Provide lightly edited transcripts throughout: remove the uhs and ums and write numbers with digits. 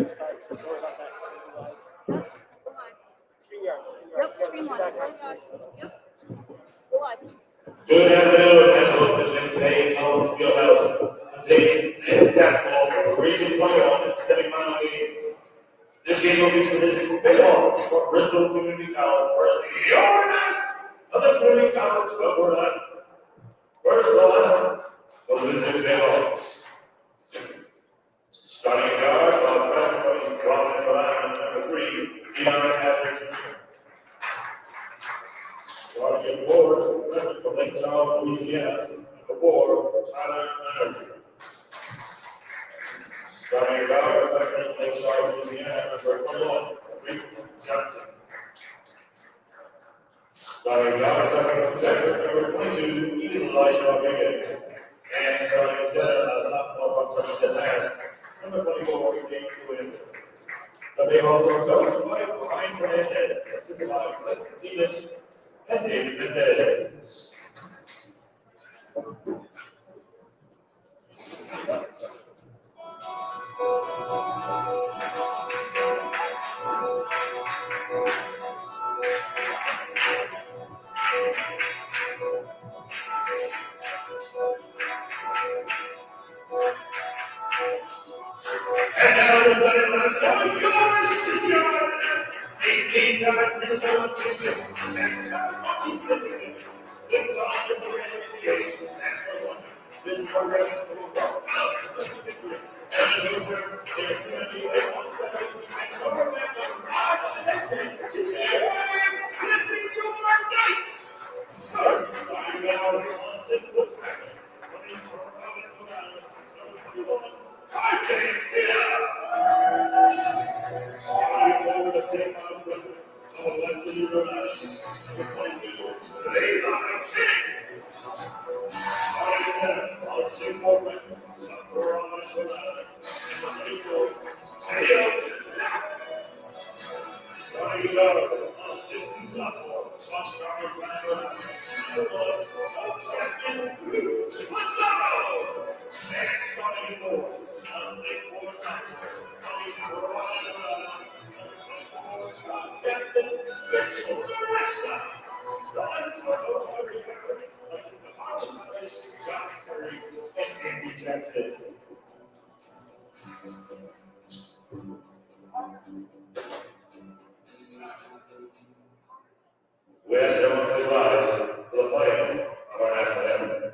Start, so don't worry about that. Yep, stream one. Yep. Go live. Good afternoon, and welcome to today College Fieldhouse. Today, men's basketball, Region 21 semifinal game. This game will be presented baseball for Bristol Community College versus your Knights of the Community College of Rhode Island. First line for the Visiting Bayhawks. Starting guard of freshman from Rhode Island, number 3, Leon Patrick. Starting forward, freshman from Lake Charles, Louisiana, number 4, Tyler Leonard. Starting guard, freshman from Lake Charles, Louisiana, number 21, Rick Johnson. Starting guard, freshman from Texas, number 22, Elijah Rodriguez. And starting center, sophomore from Texas, number 24, Rick Quinn. The Bayhawks are coached by Brian Fernandez, supervised by Martinez and David Mendez. And now the starting line for your CCRI. 18-time Minnesota champion and top East Michigan. The Dodger Morales game, national one. This program will go out as a victory. And the loser, their community is 1-7 and cover back on odds and today, listening to your Knights. First, starting now, a 6-foot packet. Running from Providence, Rhode Island, number 21, RJ Hill. Starting over the same president of Western Rhode Island, number 22, Levi King. Starting center of 6-4 freshman of Providence, Rhode Island, number 24, Theo Jackson. Starting guard of 6-2 sophomore from Charles Brown, Rhode Island, number 1, freshman Luke Lazaro. And starting four, 6-4 sophomore from Providence, Rhode Island, Captain Mitchell Resta. The Lions are both very happy. The final is Josh Curry and Andy Jackson. We ask everyone to rise for the playing of our national anthem.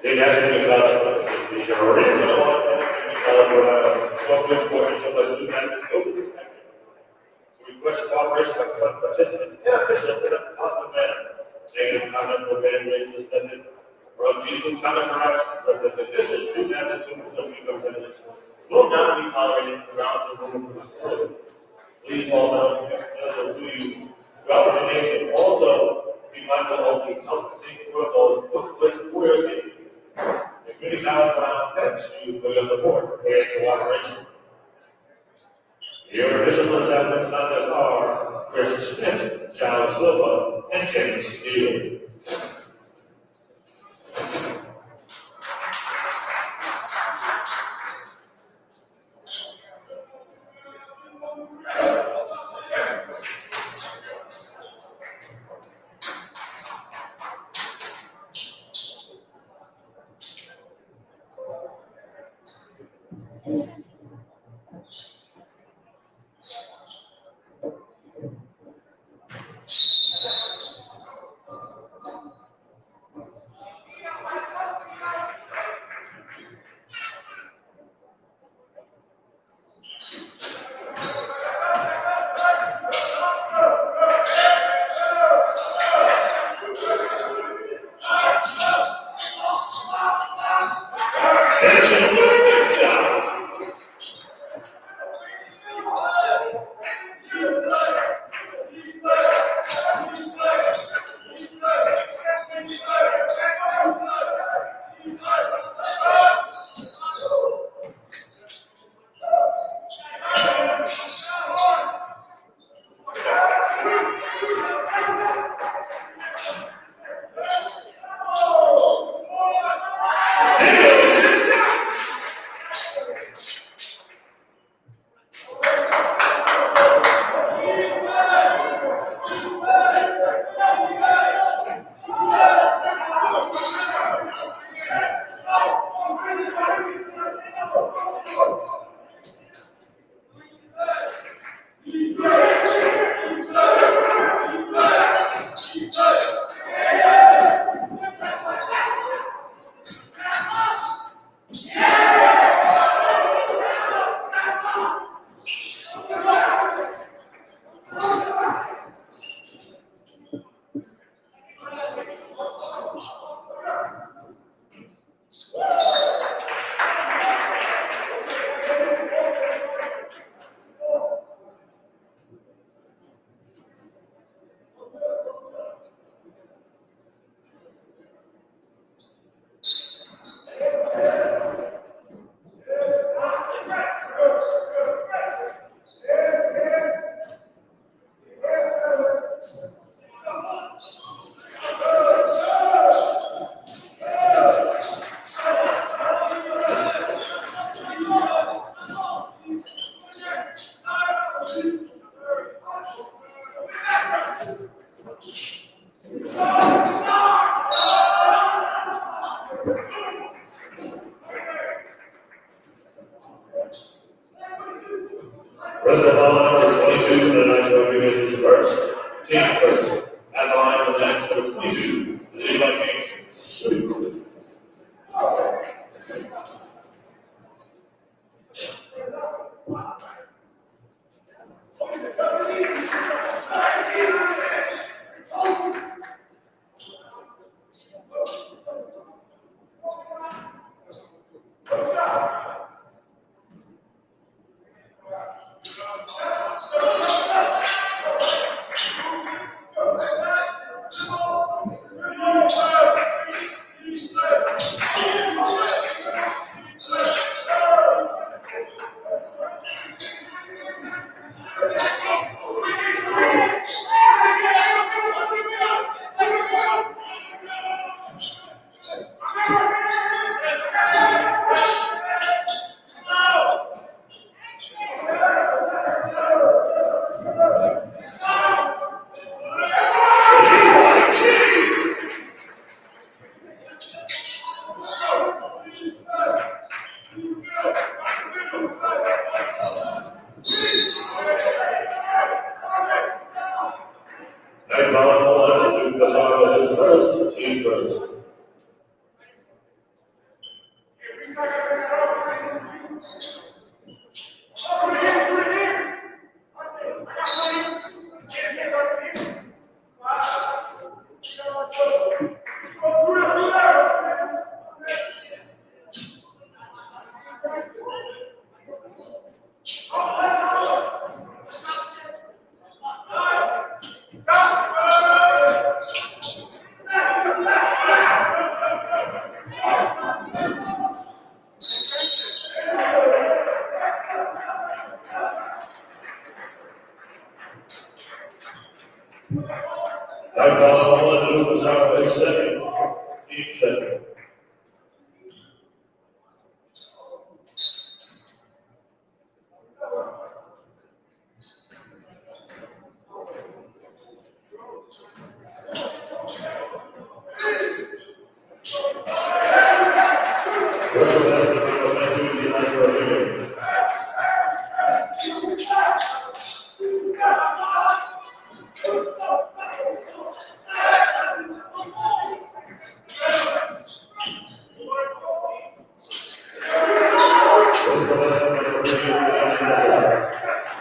The National College Association original one, focus for the student athletes. Request cooperation of participants and officials in a positive manner. Negative comment for being raised suspended. From decent comment for action, but the official student athletes who facility government will not be tolerated throughout the room of the facility. Please all know, to you, Government agent also be mindful of the outputting protocol booklet where it is really outbound thanks you for your support and cooperation. Your additional establishment members are Chris Smith, Charles Silva, and James Steele. Bristol, number 22, the national unit is first. Team first. At the line of the next number 22, the lead line game. Shoot. second, team second. Bristol has the number 19, the line for a minute. Bristol has the number 38, the line for a minute.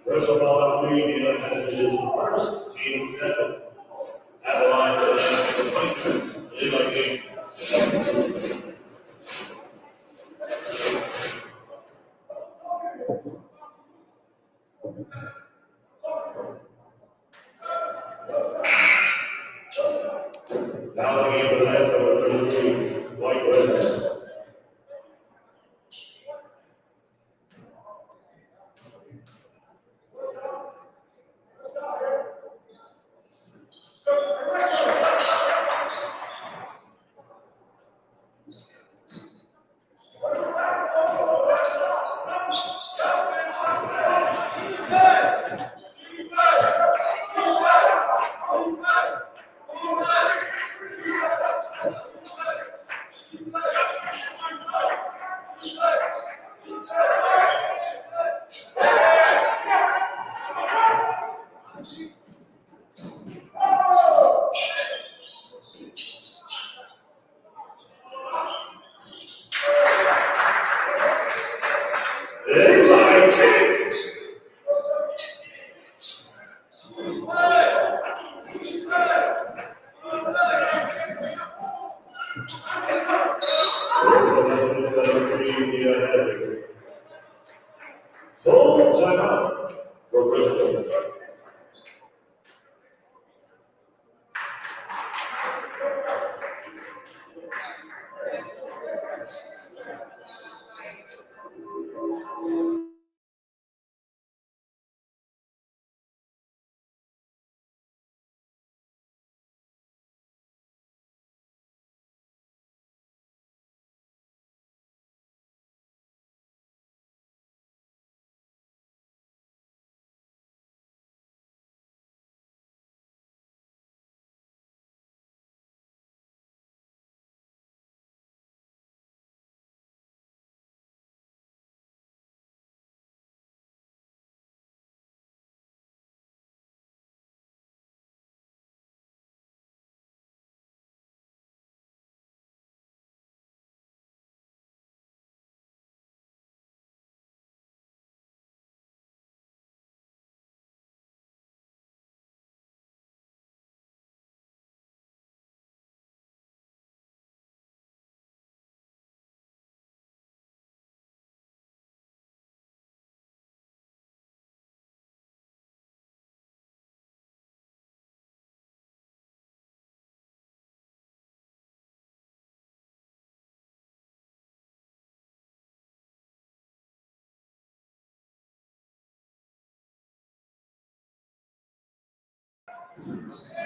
Bristol ball out three, the other has position first, team second. At the line for the next number 22, lead by game. Now the game for the next number 33, White Wizards. Full timeout for Bristol.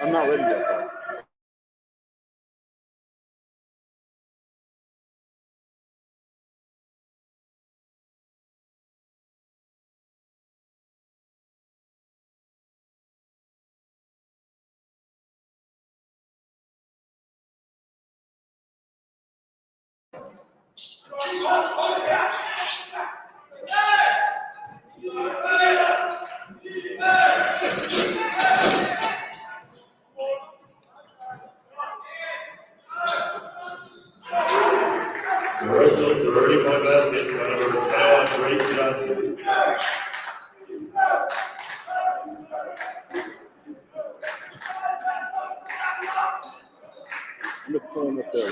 I'm not ready yet. I'm just pulling up there.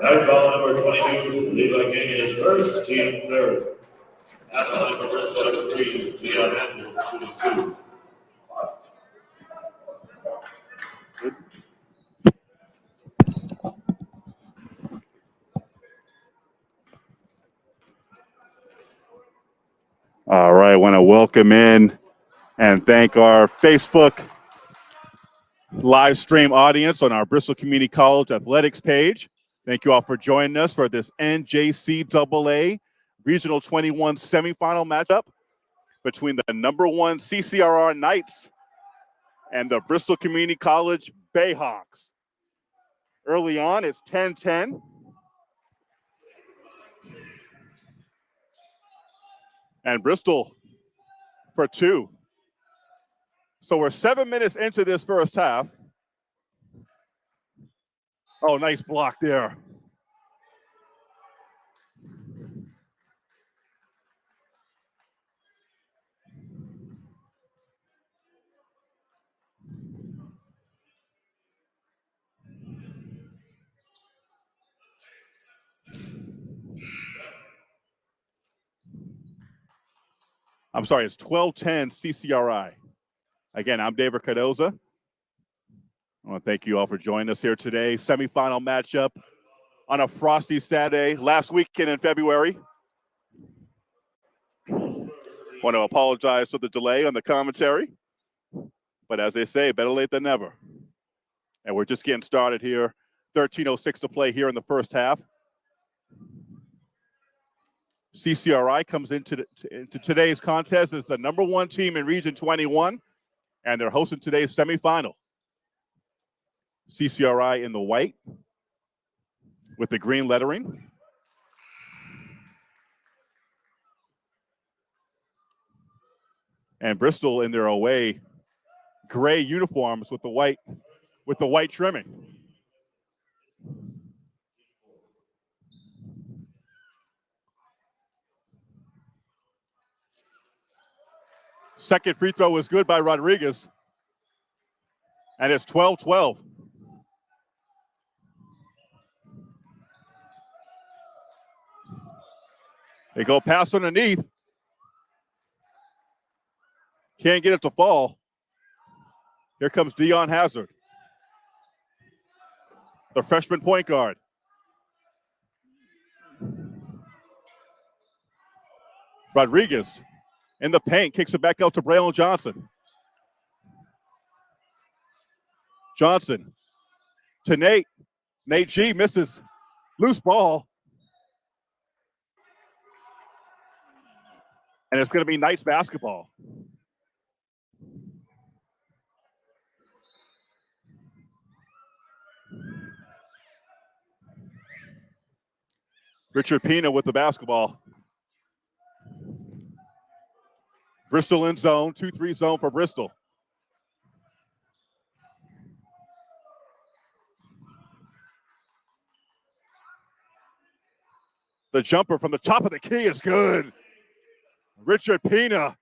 Now foul number 22, Levi King is first, team third. At the line for Bristol number 3, Leon Andrew, shooting 2. All right, I want to welcome in and thank our Facebook live stream audience on our Bristol Community College athletics page. Thank you all for joining us for this NJCAA Regional 21 semifinal matchup between the #1 CCRI Knights and the Bristol Community College Bayhawks. Early on, it's 10-10. And Bristol for 2. So we're 7 minutes into this first half. Oh, nice block there. I'm sorry, it's 12-10 CCRI. Again, I'm David Cardoza. I want to thank you all for joining us here today. Semifinal matchup on a frosty Saturday, last weekend in February. Want to apologize for the delay on the commentary. But as they say, better late than never. And we're just getting started here. 13:06 to play here in the first half. CCRI comes into today's contest as the #1 team in Region 21, and they're hosting today's semifinal. CCRI in the white with the green lettering. And Bristol in their away gray uniforms with the white trimming. Second free throw was good by Rodriguez. And it's 12-12. They go pass underneath. Can't get it to fall. Here comes Dion Hazard, the freshman point guard. Rodriguez in the paint, kicks it back out to Braylon Johnson. Johnson to Nate. Nate G misses. Loose ball. And it's going to be Knights basketball. Richard Pina with the basketball. Bristol in zone, 2-3 zone for Bristol. The jumper from the top of the key is good. Richard Pina,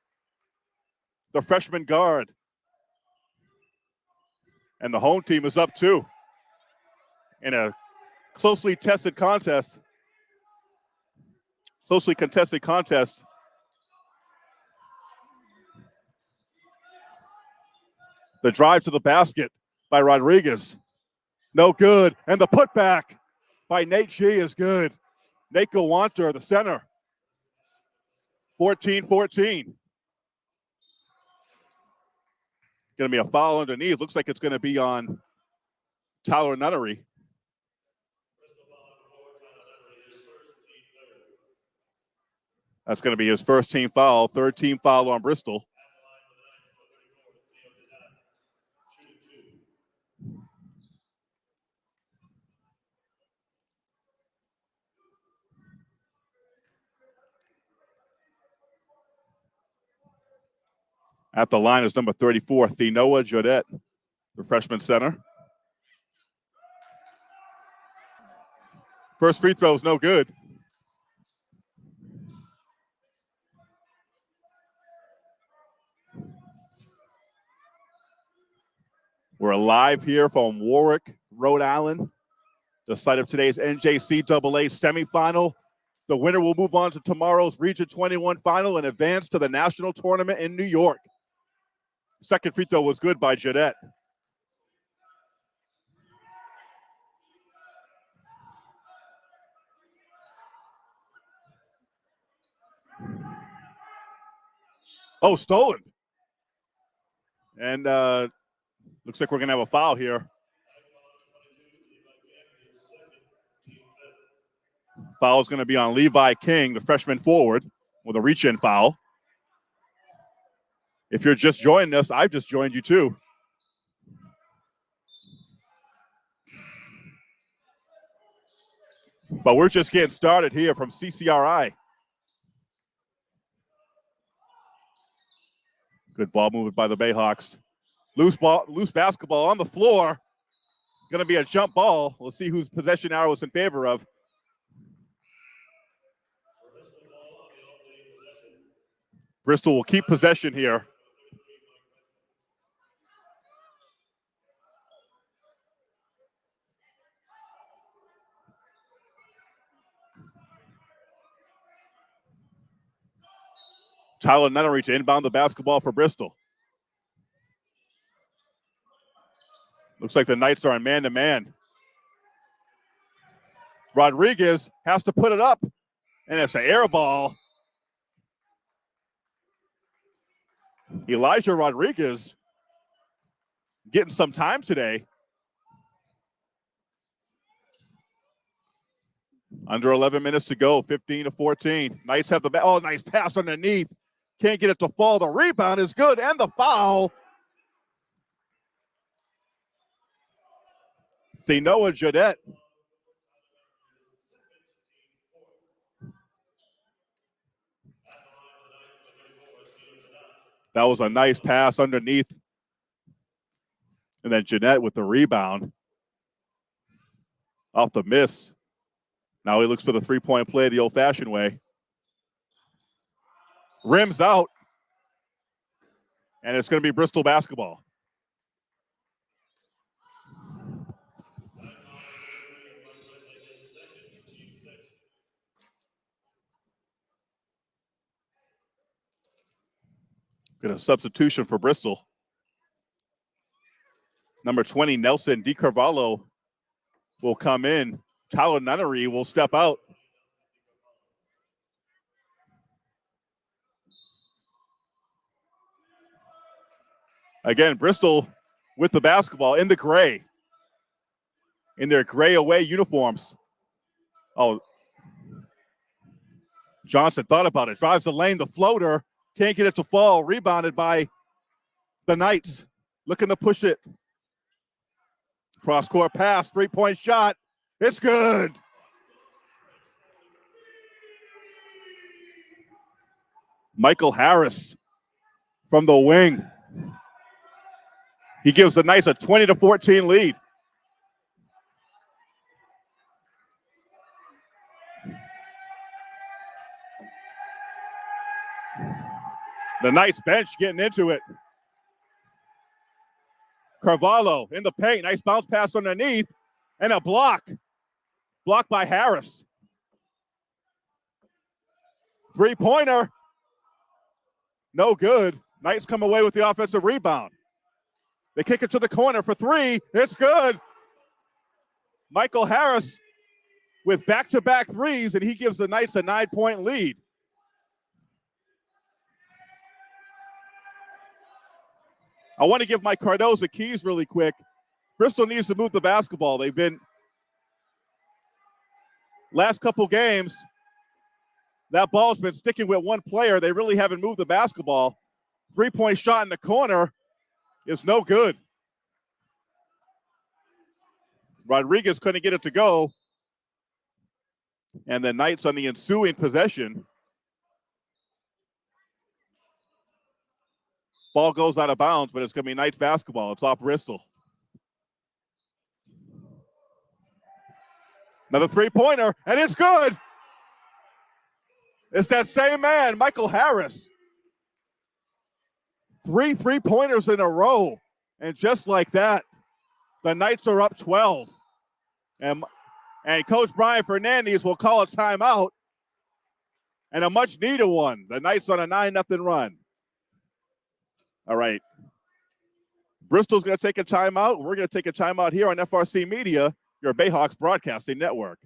the freshman guard. And the home team is up 2 in a closely contested contest. The drive to the basket by Rodriguez. No good. And the putback by Nate G is good. Nate Gawanter, the center. 14-14. Going to be a foul underneath. Looks like it's going to be on Tyler Nunnery. That's going to be his first team foul, third team foul on Bristol. At the line is number 34, Thenoa Jodette, the freshman center. First free throw is no good. We're live here from Warwick, Rhode Island, the site of today's NJCAA semifinal. The winner will move on to tomorrow's Region 21 final and advance to the national tournament in New York. Second free throw was good by Jodette. Oh, stolen. And looks like we're going to have a foul here. Foul is going to be on Levi King, the freshman forward, with a reach-in foul. If you're just joining us, I've just joined you too. But we're just getting started here from CCRI. Good ball movement by the Bayhawks. Loose basketball on the floor. Going to be a jump ball. We'll see whose possession arrow is in favor of. Bristol will keep possession here. Tyler Nunnery to inbound the basketball for Bristol. Looks like the Knights are on man-to-man. Rodriguez has to put it up, and it's an air ball. Elijah Rodriguez getting some time today. Under 11 minutes to go, 15-14. Knights have the ball. Oh, nice pass underneath. Can't get it to fall. The rebound is good, and the foul. Thenoa Jodette. That was a nice pass underneath. And then Jeanette with the rebound. Off the miss. Now he looks for the three-point play the old-fashioned way. Rims out. And it's going to be Bristol basketball. Got a substitution for Bristol. Number 20, Nelson DiCarvalho will come in. Tyler Nunnery will step out. Again, Bristol with the basketball in the gray. In their gray away uniforms. Oh, Johnson thought about it. Drives the lane, the floater. Can't get it to fall. Rebounded by the Knights. Looking to push it. Cross-court pass, three-point shot. It's good. Michael Harris from the wing. He gives the Knights a 20-14 lead. The Knights bench getting into it. Carvalho in the paint. Nice bounce pass underneath. And a block. Blocked by Harris. Three-pointer. No good. Knights come away with the offensive rebound. They kick it to the corner for three. It's good. Michael Harris with back-to-back threes, and he gives the Knights a 9-point lead. I want to give Mike Cardozo keys really quick. Bristol needs to move the basketball. They've been, last couple games, that ball's been sticking with one player. They really haven't moved the basketball. Three-point shot in the corner is no good. Rodriguez couldn't get it to go. And the Knights on the ensuing possession. Ball goes out of bounds, but it's going to be Knights basketball. It's off Bristol. Another three-pointer, and it's good. It's that same man, Michael Harris. 3 3-pointers in a row. And just like that, the Knights are up 12. And Coach Brian Fernandez will call a timeout. And a much-needed one. The Knights on a 9-0 run. All right. Bristol's going to take a timeout. We're going to take a timeout here on FRC Media, your Bayhawks Broadcasting Network.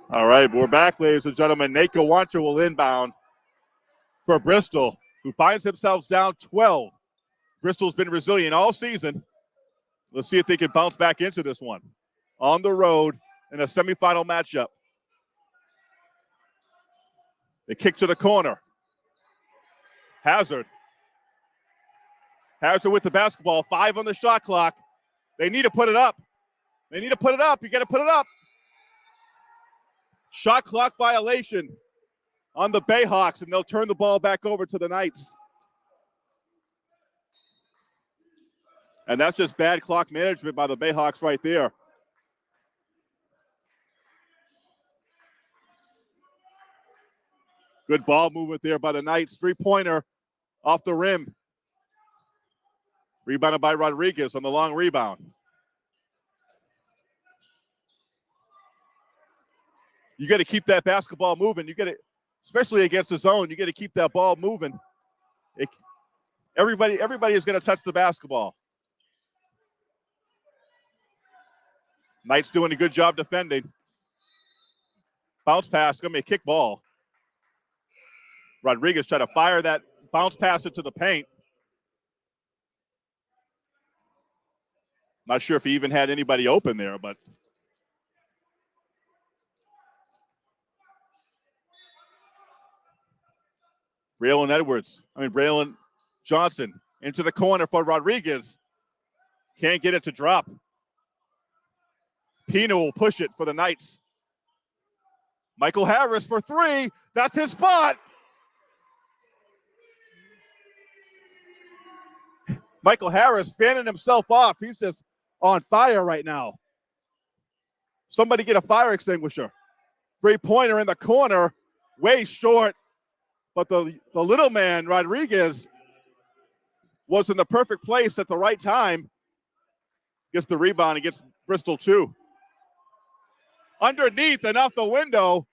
All right, we're back, ladies and gentlemen. Nate Gawanter will inbound for Bristol, who finds themselves down 12. Bristol's been resilient all season. Let's see if they can bounce back into this one. On the road in a semifinal matchup. They kick to the corner. Hazard. Hazard with the basketball. 5 on the shot clock. They need to put it up. They need to put it up. You got to put it up. Shot clock violation on the Bayhawks, and they'll turn the ball back over to the Knights. And that's just bad clock management by the Bayhawks right there. Good ball movement there by the Knights. Three-pointer off the rim. Rebounded by Rodriguez on the long rebound. You got to keep that basketball moving. You got to, especially against the zone, you got to keep that ball moving. Everybody is going to touch the basketball. Knights doing a good job defending. Bounce pass, going to be a kick ball. Rodriguez tried to fire that bounce pass into the paint. Not sure if he even had anybody open there, but Braylon Johnson into the corner for Rodriguez. Can't get it to drop. Pino will push it for the Knights. Michael Harris for 3. That's his spot. Michael Harris fanning himself off. He's just on fire right now. Somebody get a fire extinguisher. Three-pointer in the corner. Way short. But the little man, Rodriguez, was in the perfect place at the right time. Gets the rebound and gets Bristol 2. Underneath and off the window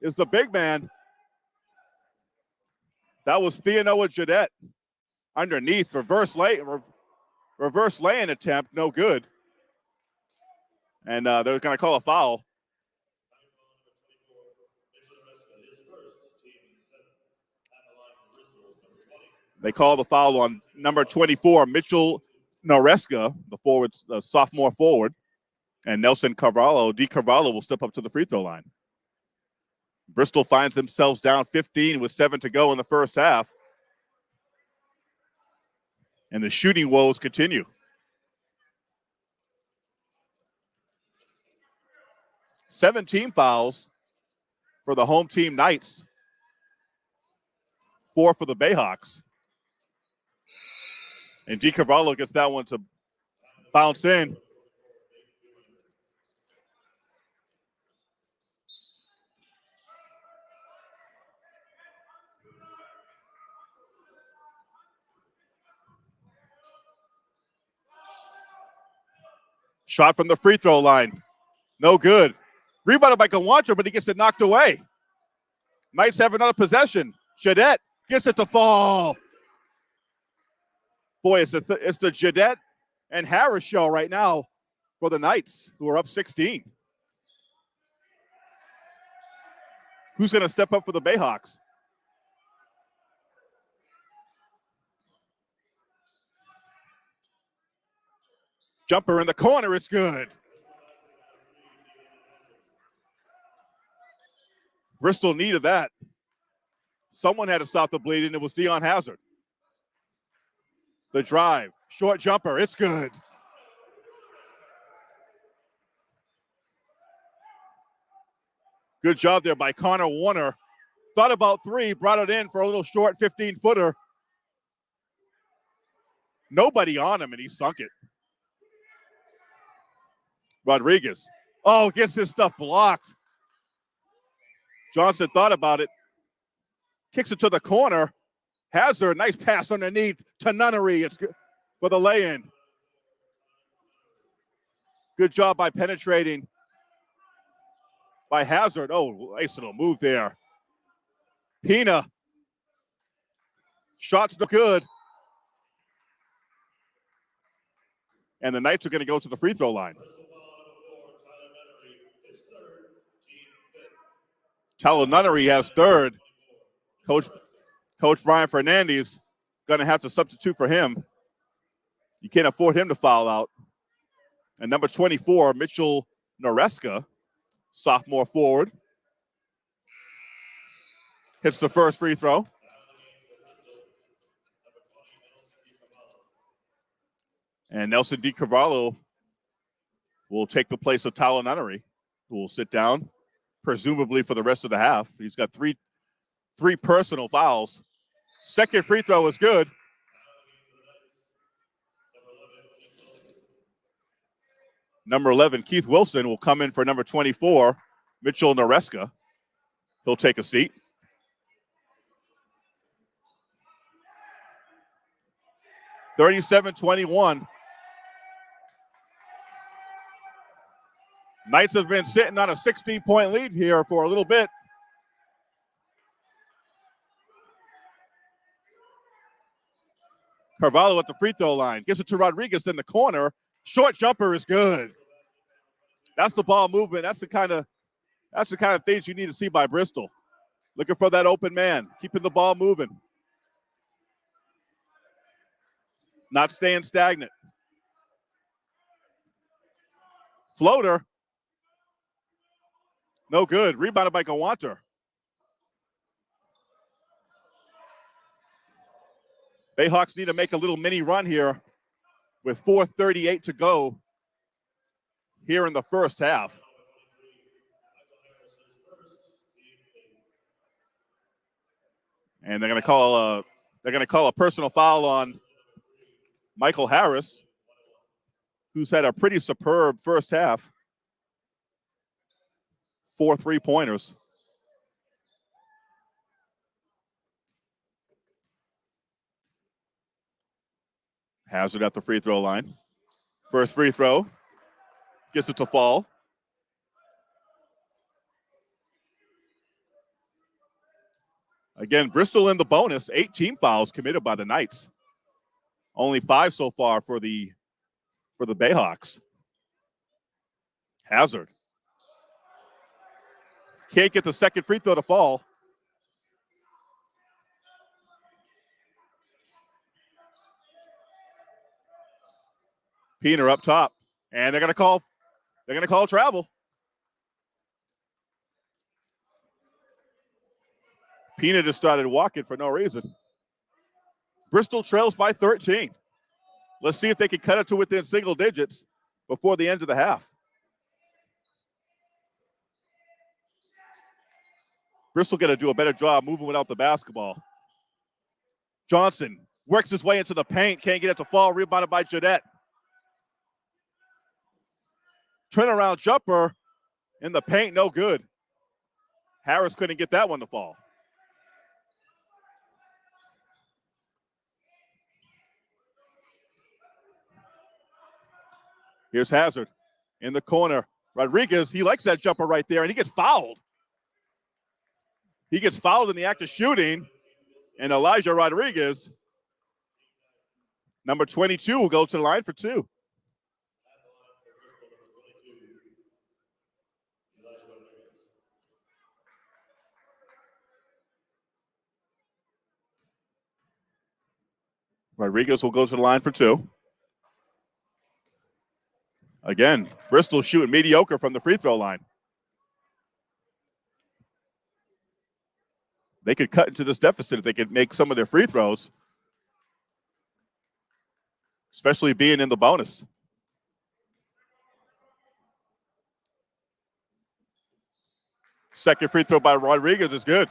is the big man. That was Theonoa Jadette. Underneath, reverse lay-in attempt, no good. And they're going to call a foul. They call the foul on number 24, Mitchell Noreska, the sophomore forward. And Nelson Carvalho, D. Carvalho, will step up to the free throw line. Bristol finds themselves down 15 with 7 to go in the first half. And the shooting woes continue. 17 fouls for the home team Knights. 4 for the Bayhawks. And DiCavallo gets that one to bounce in. Shot from the free throw line. No good. Rebounded by Gawanter, but he gets it knocked away. Knights have another possession. Jadette gets it to fall. Boy, it's the Jadette and Harris show right now for the Knights, who are up 16. Who's going to step up for the Bayhawks? Jumper in the corner, it's good. Bristol needed that. Someone had to stop the bleeding. It was Dion Hazard. The drive, short jumper, it's good. Good job there by Connor Warner. Thought about 3, brought it in for a little short 15-footer. Nobody on him, and he sunk it. Rodriguez. Oh, gets his stuff blocked. Johnson thought about it. Kicks it to the corner. Hazard, nice pass underneath to Nunnery. It's good for the lay-in. Good job by penetrating by Hazard. Oh, nice little move there. Pina. Shots no good. And the Knights are going to go to the free throw line. Tyler Nunnery has 3rd. Coach Brian Fernandez going to have to substitute for him. You can't afford him to foul out. And number 24, Mitchell Noreska, sophomore forward, hits the first free throw. And Nelson DiCavallo will take the place of Tyler Nunnery, who will sit down, presumably for the rest of the half. He's got three personal fouls. Second free throw is good. Number 11, Keith Wilson, will come in for number 24, Mitchell Noreska. He'll take a seat. (37-21). Knights have been sitting on a 16-point lead here for a little bit. Carvalho at the free throw line. Gets it to Rodriguez in the corner. Short jumper is good. That's the ball movement. That's the kind of things you need to see by Bristol. Looking for that open man. Keeping the ball moving. Not staying stagnant. Floater. No good. Rebounded by Gawanter. Bayhawks need to make a little mini run here with 4:38 to go here in the first half. And they're going to call a personal foul on Michael Harris, who's had a pretty superb first half. 4 3-pointers. Hazard at the free throw line. First free throw. Gets it to fall. Again, Bristol in the bonus. 18 fouls committed by the Knights. Only 5 so far for the Bayhawks. Hazard. Can't get the second free throw to fall. Peener up top. And they're gonna call travel. Pina just started walking for no reason. Bristol trails by 13. Let's see if they can cut it to within single digits before the end of the half. Bristol got to do a better job moving without the basketball. Johnson works his way into the paint, can't get it to fall, rebounded by Jeanette. Turnaround jumper in the paint, no good. Harris couldn't get that one to fall. Here's Hazard in the corner. Rodriguez, he likes that jumper right there, and he gets fouled. He gets fouled in the act of shooting, and Elijah Rodriguez, number 22, will go to the line for two. Rodriguez will go to the line for two. Again, Bristol shooting mediocre from the free throw line. They could cut into this deficit if they could make some of their free throws, especially being in the bonus. Second free throw by Rodriguez is good.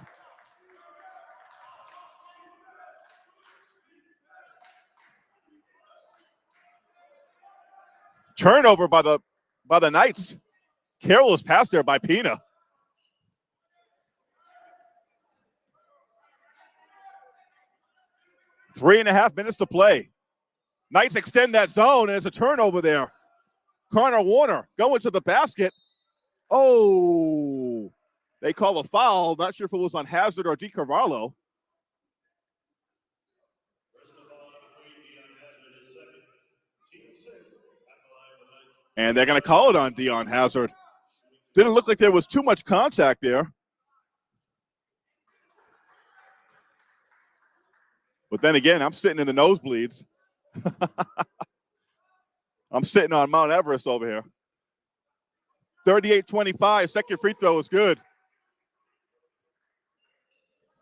Turnover by the Knights. Careless pass there by Pina. Three and a half minutes to play. Knights extend that zone, and it's a turnover there. Connor Warner going to the basket. Oh, they call a foul. Not sure if it was on Hazard or DiCarvalho. And they're going to call it on Dion Hazard. Didn't look like there was too much contact there. But then again, I'm sitting in the nosebleeds. I'm sitting on Mount Everest over here. 38-25, second free throw is good.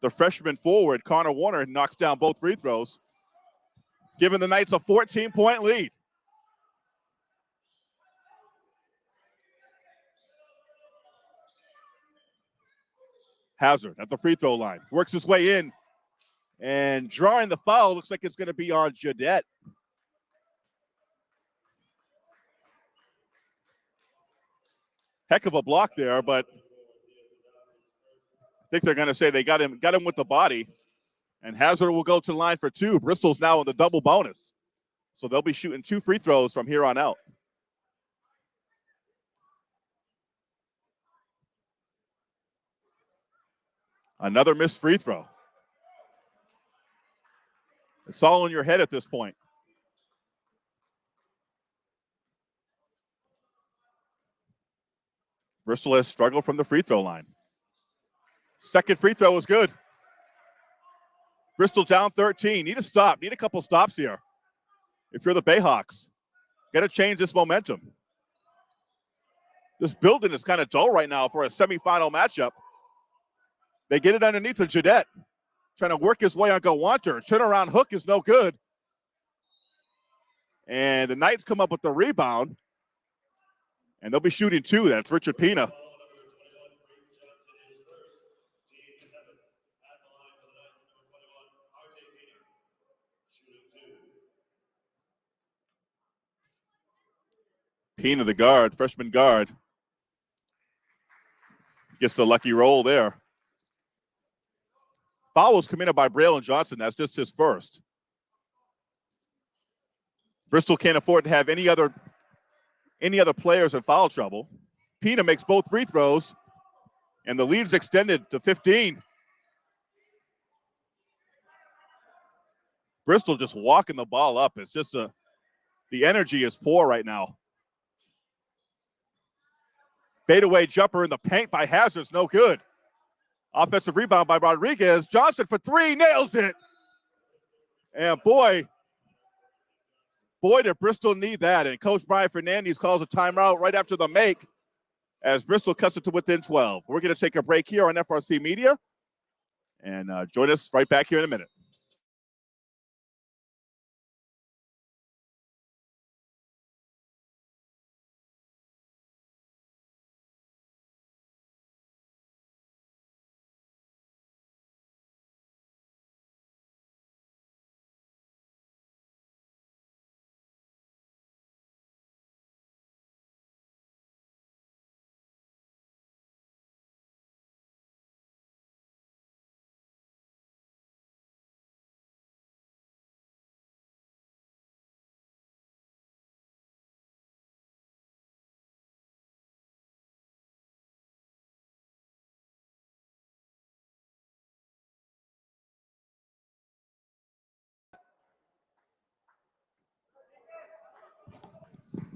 The freshman forward, Connor Warner, knocks down both free throws, giving the Knights a 14-point lead. Hazard at the free throw line, works his way in, and drawing the foul. Looks like it's going to be on Jeanette. Heck of a block there, but I think they're going to say they got him with the body, and Hazard will go to the line for two. Bristol's now in the double bonus, so they'll be shooting two free throws from here on out. Another missed free throw. It's all in your head at this point. Bristol has struggled from the free throw line. Second free throw is good. Bristol down 13. Need a stop. Need a couple stops here. If you're the Bayhawks, got to change this momentum. This building is kind of dull right now for a semifinal matchup. They get it underneath to Jeanette, trying to work his way on Gawanter. Turnaround hook is no good. And the Knights come up with the rebound, and they'll be shooting two. That's Richard Pina. Pina, the guard, freshman guard, gets the lucky roll there. Foul was committed by Braylon Johnson. That's just his first. Bristol can't afford to have any other players in foul trouble. Pina makes both free throws, and the lead's extended to 15. Bristol just walking the ball up. It's just the energy is poor right now. Fadeaway jumper in the paint by Hazard's no good. Offensive rebound by Rodriguez. Johnson for three, nails it. And boy, did Bristol need that. And Coach Brian Fernandez calls a timeout right after the make as Bristol cuts it to within 12. We're going to take a break here on FRC Media. And join us right back here in a minute.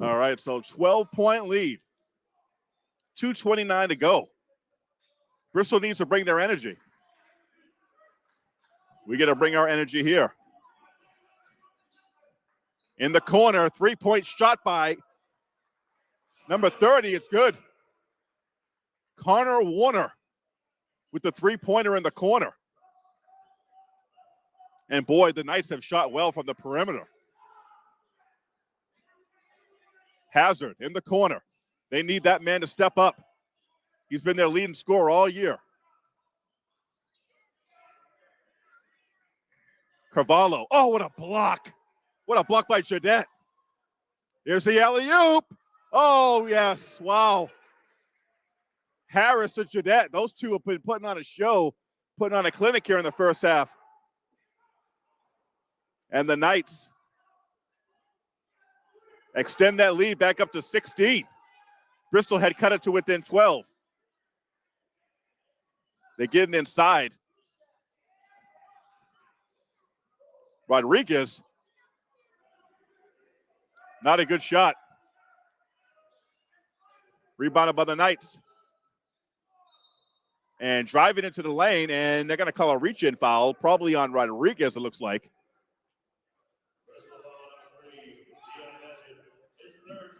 All right, so 12-point lead. 2:29 to go. Bristol needs to bring their energy. We got to bring our energy here. In the corner, 3-point shot by number 30. It's good. Connor Warner with the 3-pointer in the corner. And boy, the Knights have shot well from the perimeter. Hazard in the corner. They need that man to step up. He's been their leading scorer all year. Carvalho. Oh, what a block. What a block by Jadette. Here's the alley-oop. Oh, yes. Wow. Harris and Jadette. Those two have been putting on a show, putting on a clinic here in the first half. And the Knights extend that lead back up to 16. Bristol had cut it to within 12. They get it inside. Rodriguez. Not a good shot. Rebounded by the Knights. And driving into the lane, and they're going to call a reach-in foul, probably on Rodriguez, it looks like.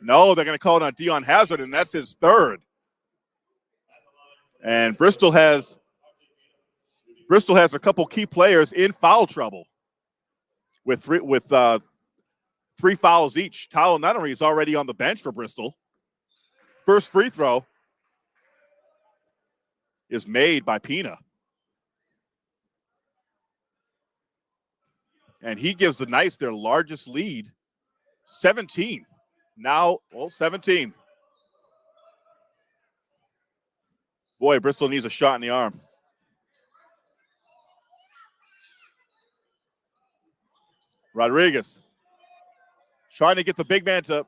No, they're going to call it on Dion Hazard, and that's his third. And Bristol has a couple key players in foul trouble with three fouls each. Tyler Nunnery is already on the bench for Bristol. First free throw is made by Pina. And he gives the Knights their largest lead, 17. Now, 17. Boy, Bristol needs a shot in the arm. Rodriguez trying to get the big man to,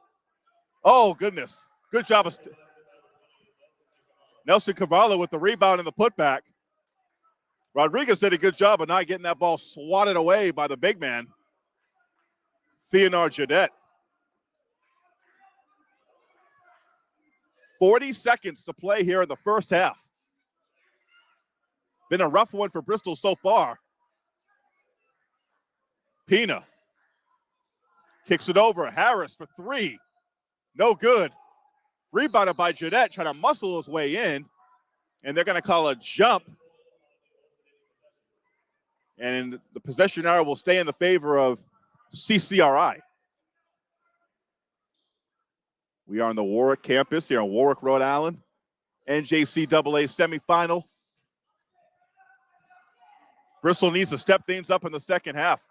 oh, goodness. Good job of Nelson Carvalho with the rebound and the putback. Rodriguez did a good job of not getting that ball swatted away by the big man, Theonard Jadette. 40 seconds to play here in the first half. Been a rough one for Bristol so far. Pina kicks it over. Harris for three. No good. Rebounded by Jadette, trying to muscle his way in. And they're going to call a jump. And the possession arrow will stay in the favor of CCRI. We are on the Warwick campus here in Warwick, Rhode Island. NJCAA semifinal. Bristol needs to step things up in the second half.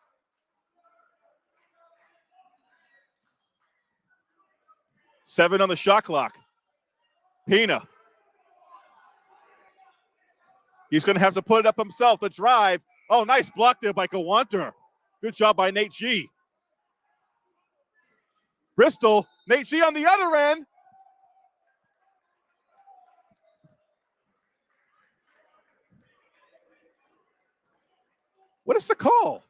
Seven on the shot clock. Pina. He's going to have to put it up himself. The drive. Oh, nice block there by Gawanter. Good job by Nate G. Bristol, Nate G on the other end. What is the call?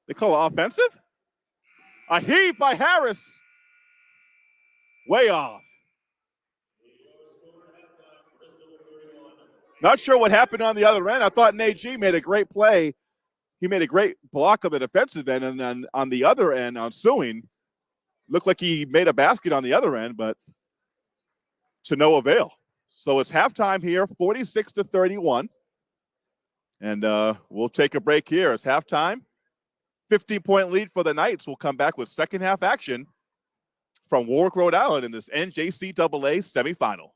They call it offensive? A heave by Harris. Way off. Not sure what happened on the other end. I thought Nate G made a great play. He made a great block on the defensive end, and then on the other end, on Suing, looked like he made a basket on the other end, but to no avail. So it's halftime here, 46-31. And we'll take a break here. It's halftime. 15-point lead for the Knights. We'll come back with second half action from Warwick, Rhode Island in this NJCAA semifinal.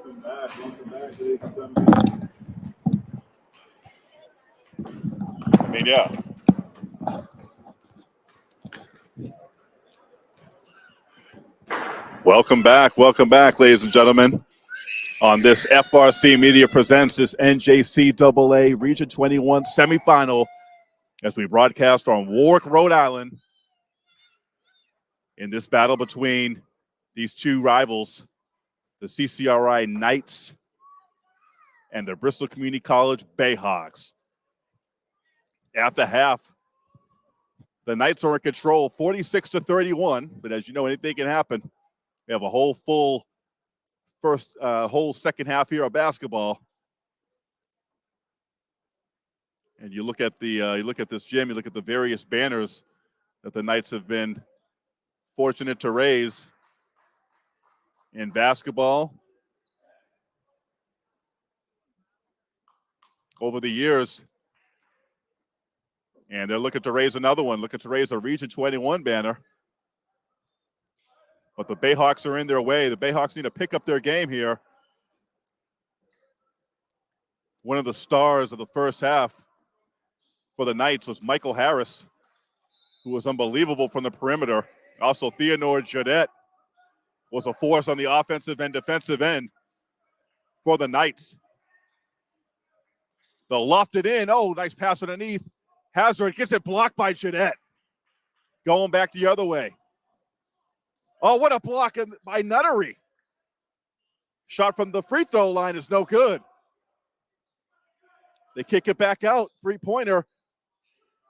Welcome back, ladies and gentlemen. I mean, yeah. Welcome back, ladies and gentlemen. On this FRC Media Presents this NJCAA Region 21 semifinal as we broadcast from Warwick, Rhode Island in this battle between these two rivals, the CCRI Knights and the Bristol Community College Bayhawks. At the half, the Knights are in control 46-31, but as you know, anything can happen. We have a whole second half here of basketball. And you look at this gym, you look at the various banners that the Knights have been fortunate to raise in basketball over the years. And they're looking to raise another one, looking to raise a Region 21 banner. But the Bayhawks are in their way. The Bayhawks need to pick up their game here. One of the stars of the first half for the Knights was Michael Harris, who was unbelievable from the perimeter. Also, Theodore Jadette was a force on the offensive and defensive end for the Knights. They'll loft it in. Oh, nice pass underneath. Hazard gets it blocked by Jadette. Going back the other way. Oh, what a block by Nuttery. Shot from the free throw line is no good. They kick it back out. Three-pointer.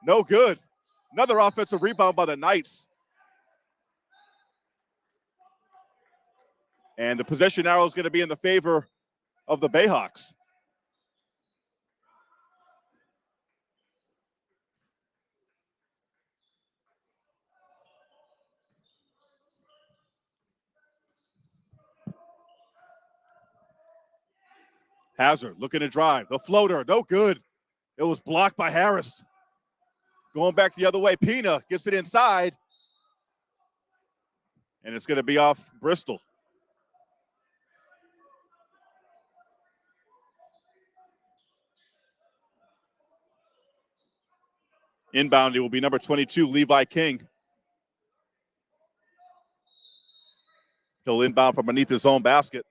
No good. Another offensive rebound by the Knights. And the possession arrow is going to be in the favor of the Bayhawks. Hazard looking to drive. The floater, no good. It was blocked by Harris. Going back the other way, Pina gets it inside. And it's going to be off Bristol. Inbound, it will be number 22, Levi King. He'll inbound from beneath his own basket.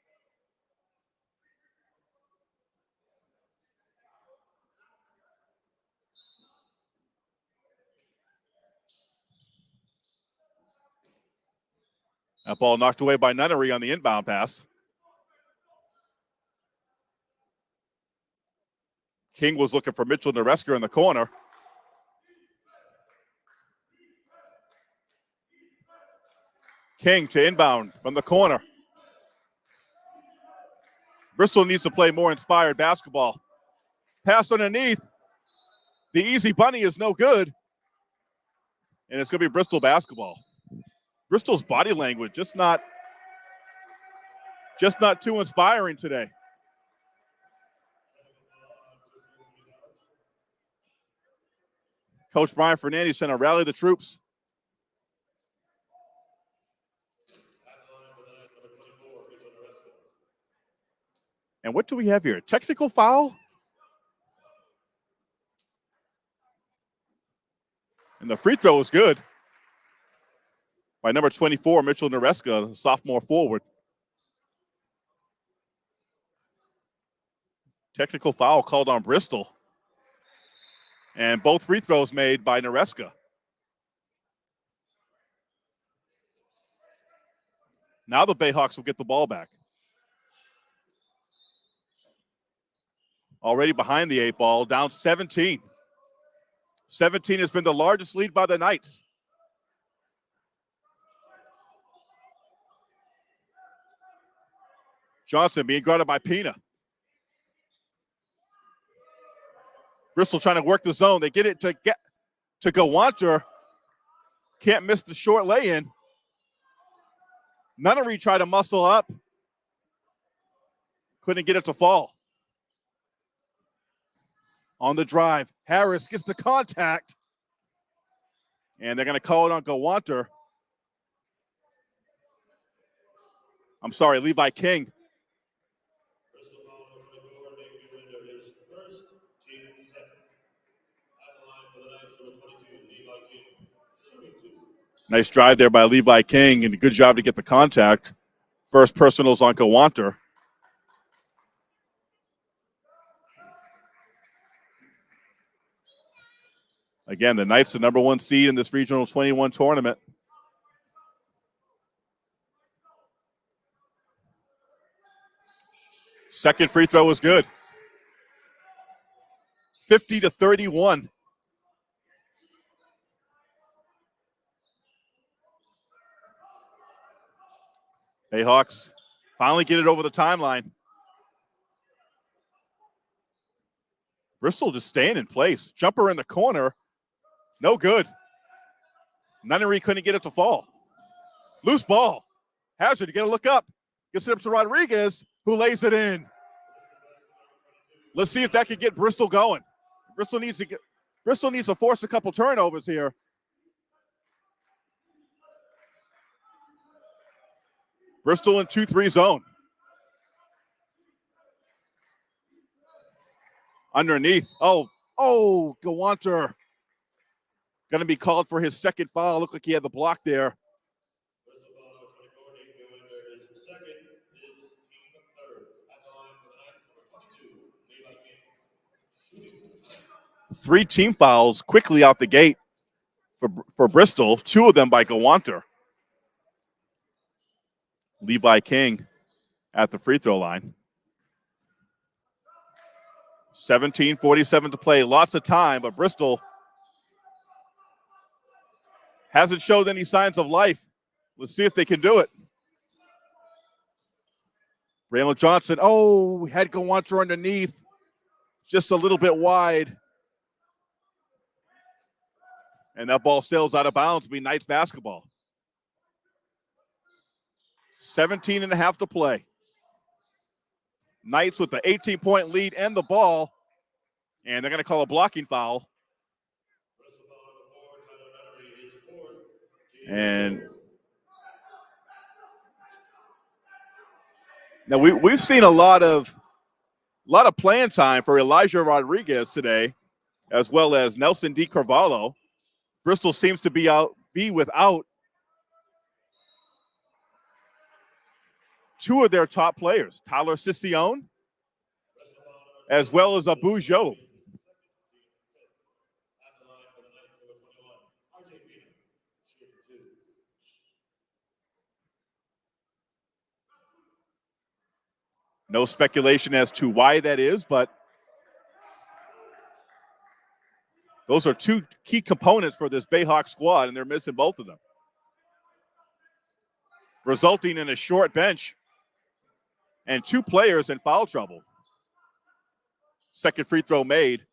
That ball knocked away by Nunnery on the inbound pass. King was looking for Mitchell Nareska in the corner. King to inbound from the corner. Bristol needs to play more inspired basketball. Pass underneath. The easy bunny is no good. And it's going to be Bristol basketball. Bristol's body language just not too inspiring today. Coach Brian Fernandez trying to rally the troops. And what do we have here? Technical foul? And the free throw is good by number 24, Mitchell Nareska, sophomore forward. Technical foul called on Bristol. And both free throws made by Nareska. Now the Bayhawks will get the ball back. Already behind the 8 ball, down 17. 17 has been the largest lead by the Knights. Johnson being guarded by Pina. Bristol trying to work the zone. They get it to Gawanter. Can't miss the short lay-in. Nunnery tried to muscle up. Couldn't get it to fall. On the drive, Harris gets the contact. And they're going to call it on Gawanter. I'm sorry, Levi King. Nice drive there by Levi King, and a good job to get the contact. First personals on Gawanter. Again, the Knights, the number 1 seed in this Regional 21 tournament. Second free throw was good. 50-31. Bayhawks finally get it over the timeline. Bristol just staying in place. Jumper in the corner. No good. Nunnery couldn't get it to fall. Loose ball. Hazard, you got to look up. Gets it up to Rodriguez, who lays it in. Let's see if that can get Bristol going. Bristol needs to force a couple turnovers here. Bristol in 2-3 zone. Underneath. Oh, Gawanter. Going to be called for his second foul. Looked like he had the block there. 3 team fouls quickly out the gate for Bristol. 2 of them by Gawanter. Levi King at the free throw line. 17:47 to play. Lots of time, but Bristol hasn't showed any signs of life. Let's see if they can do it. Braylon Johnson. Oh, had Gawanter underneath. Just a little bit wide. And that ball sails out of bounds. It'll be Knights basketball. 17.5 to play. Knights with the 18-point lead and the ball. And they're going to call a blocking foul. And now we've seen a lot of playing time for Elijah Rodriguez today, as well as Nelson D. Carvalho. Bristol seems to be without 2 of their top players, Tyler Sicione, as well as Abu Job. No speculation as to why that is, but those are 2 key components for this Bayhawk squad, and they're missing both of them, resulting in a short bench and 2 players in foul trouble. Second free throw made.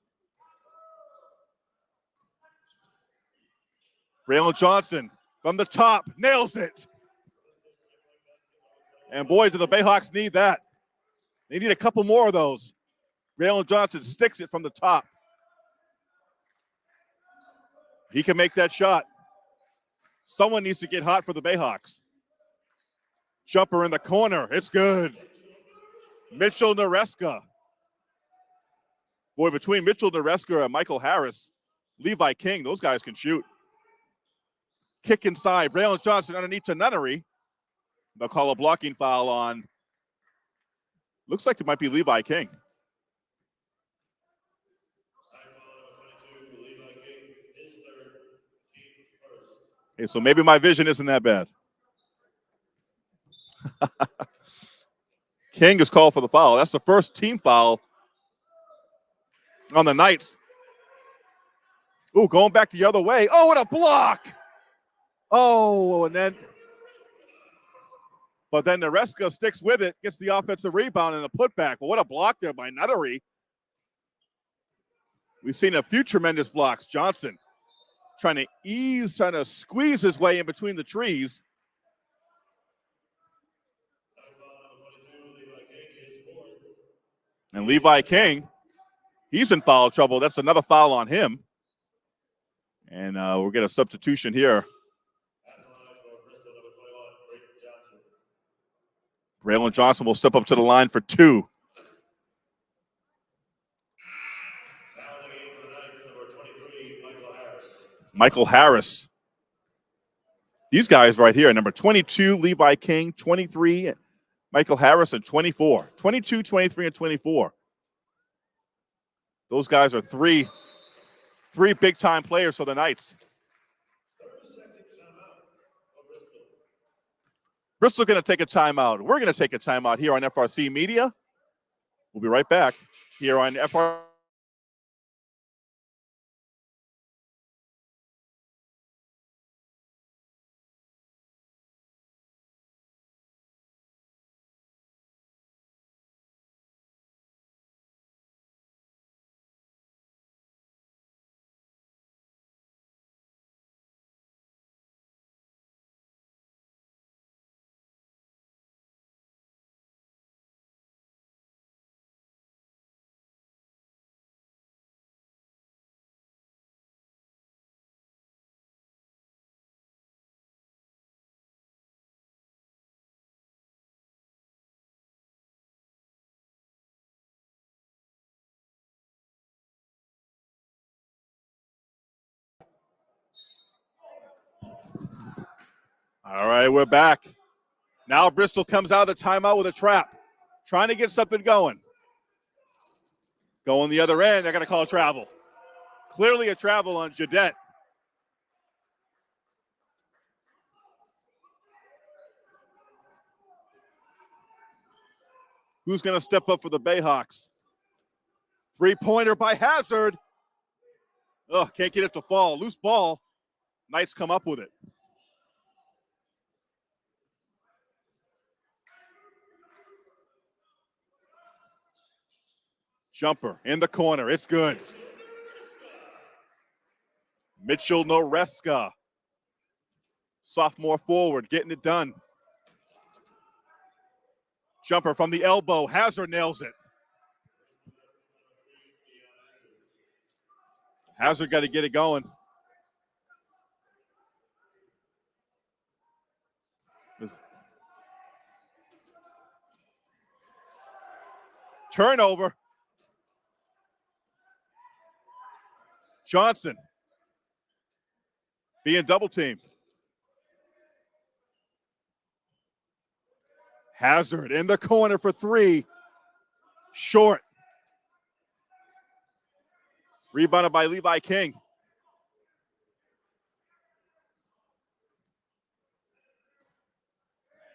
Braylon Johnson from the top nails it. And boy, do the Bayhawks need that. They need a couple more of those. Braylon Johnson sticks it from the top. He can make that shot. Someone needs to get hot for the Bayhawks. Jumper in the corner. It's good. Mitchell Nareska. Boy, between Mitchell Nareska and Michael Harris, Levi King, those guys can shoot. Kick inside. Braylon Johnson underneath to Nunnery. They'll call a blocking foul on, looks like it might be Levi King. Okay, so maybe my vision isn't that bad. King is called for the foul. That's the first team foul on the Knights. Ooh, going back the other way. Oh, what a block! Oh, but then Nareska sticks with it, gets the offensive rebound and a putback. Well, what a block there by Nunnery. We've seen a few tremendous blocks. Johnson trying to squeeze his way in between the trees. And Levi King, he's in foul trouble. That's another foul on him. And we'll get a substitution here. Braylon Johnson will step up to the line for 2. Michael Harris. These guys right here, number 22, Levi King, 23, Michael Harris, and 24. 22, 23, and 24. Those guys are three big-time players for the Knights. Bristol going to take a timeout. We're going to take a timeout here on FRC Media. We'll be right back here on FRC. All right, we're back. Now Bristol comes out of the timeout with a trap, trying to get something going. Going the other end, they're going to call a travel. Clearly a travel on Jadette. Who's going to step up for the Bayhawks? Three-pointer by Hazard. Oh, can't get it to fall. Loose ball. Knights come up with it. Jumper in the corner. It's good. Mitchell Noreska. Sophomore forward, getting it done. Jumper from the elbow. Hazard nails it. Hazard got to get it going. Turnover. Johnson being double teamed. Hazard in the corner for three. Short. Rebounded by Levi King.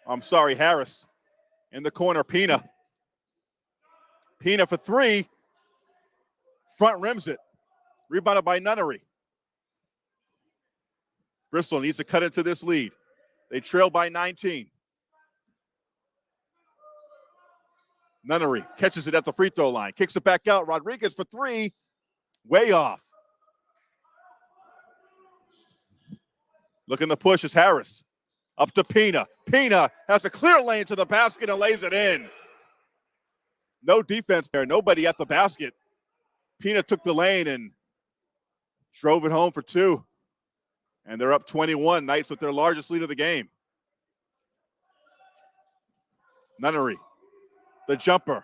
I'm sorry, Harris. In the corner, Pina. Pina for three. Front rims it. Rebounded by Nunnery. Bristol needs to cut into this lead. They trail by 19. Nunnery catches it at the free throw line. Kicks it back out. Rodriguez for three. Way off. Looking to push is Harris. Up to Pina. Pina has a clear lane to the basket and lays it in. No defense there. Nobody at the basket. Pina took the lane and drove it home for two. And they're up 21. Knights with their largest lead of the game. Nunnery. The jumper.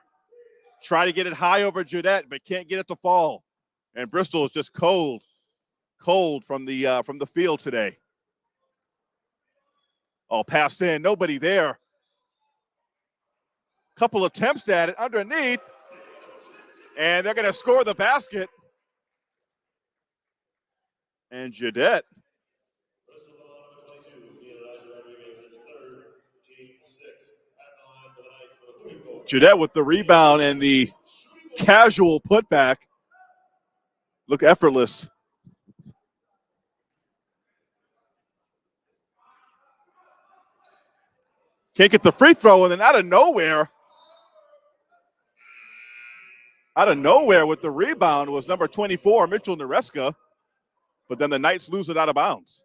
Try to get it high over Judette, but can't get it to fall. And Bristol is just cold from the field today. Oh, passed in. Nobody there. Couple attempts at it underneath. And they're going to score the basket. And Judette. Judette with the rebound and the casual putback. Look effortless. Can't get the free throw, and then out of nowhere with the rebound was number 24, Mitchell Noreska. But then the Knights lose it out of bounds.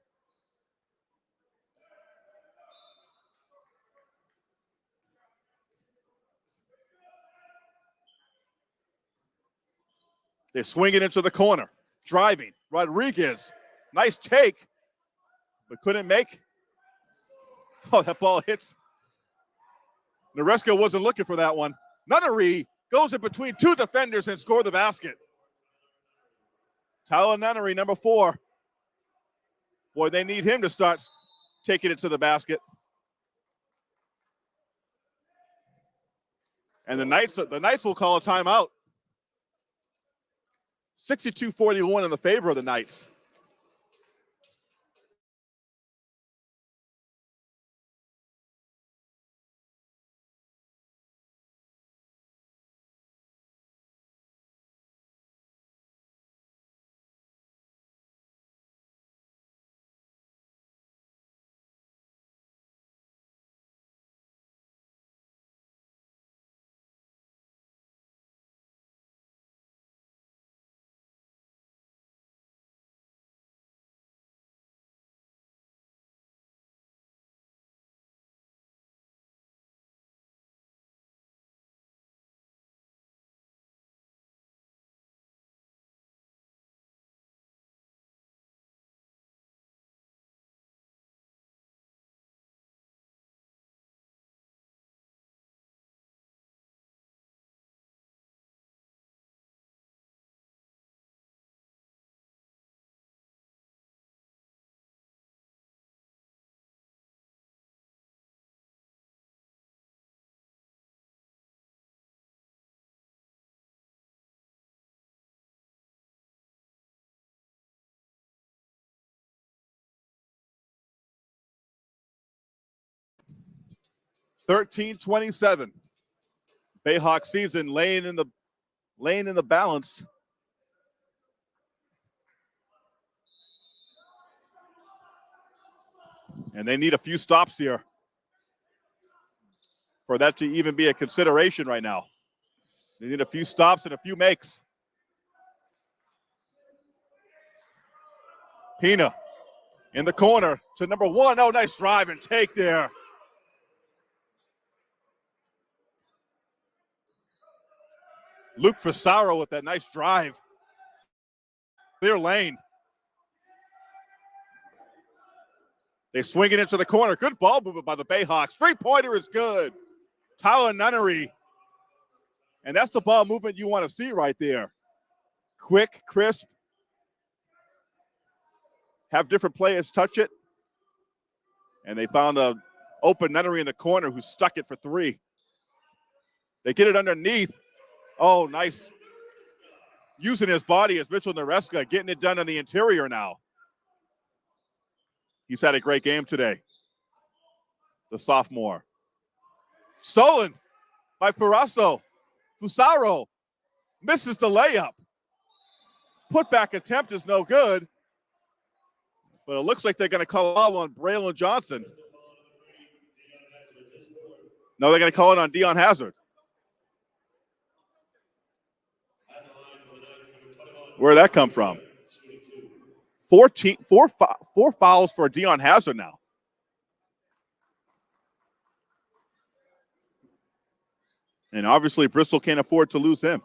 They swing it into the corner. Driving. Rodriguez. Nice take, but couldn't make. Oh, that ball hits. Noreska wasn't looking for that one. Nunnery goes in between two defenders and scored the basket. Tyler Nunnery, number 4. Boy, they need him to start taking it to the basket. And the Knights will call a timeout. 62-41 in the favor of the Knights. (13-27). Bayhawk season laying in the balance. And they need a few stops here for that to even be a consideration right now. They need a few stops and a few makes. Pina in the corner to number 1. Oh, nice drive and take there. Luke Fasaro with that nice drive. Clear lane. They swing it into the corner. Good ball movement by the Bayhawks. Three-pointer is good. Tyler Nunnery. And that's the ball movement you want to see right there. Quick, crisp. Have different players touch it. And they found a open Nunnery in the corner who stuck it for 3. They get it underneath. Oh, nice. Using his body as Mitchell Nareska, getting it done on the interior now. He's had a great game today, the sophomore. Stolen by Fusaro. Misses the layup. Putback attempt is no good. But it looks like they're going to call it on Braylon Johnson. No, they're going to call it on Dion Hazard. Where'd that come from? 4 fouls for Dion Hazard now. And obviously Bristol can't afford to lose him.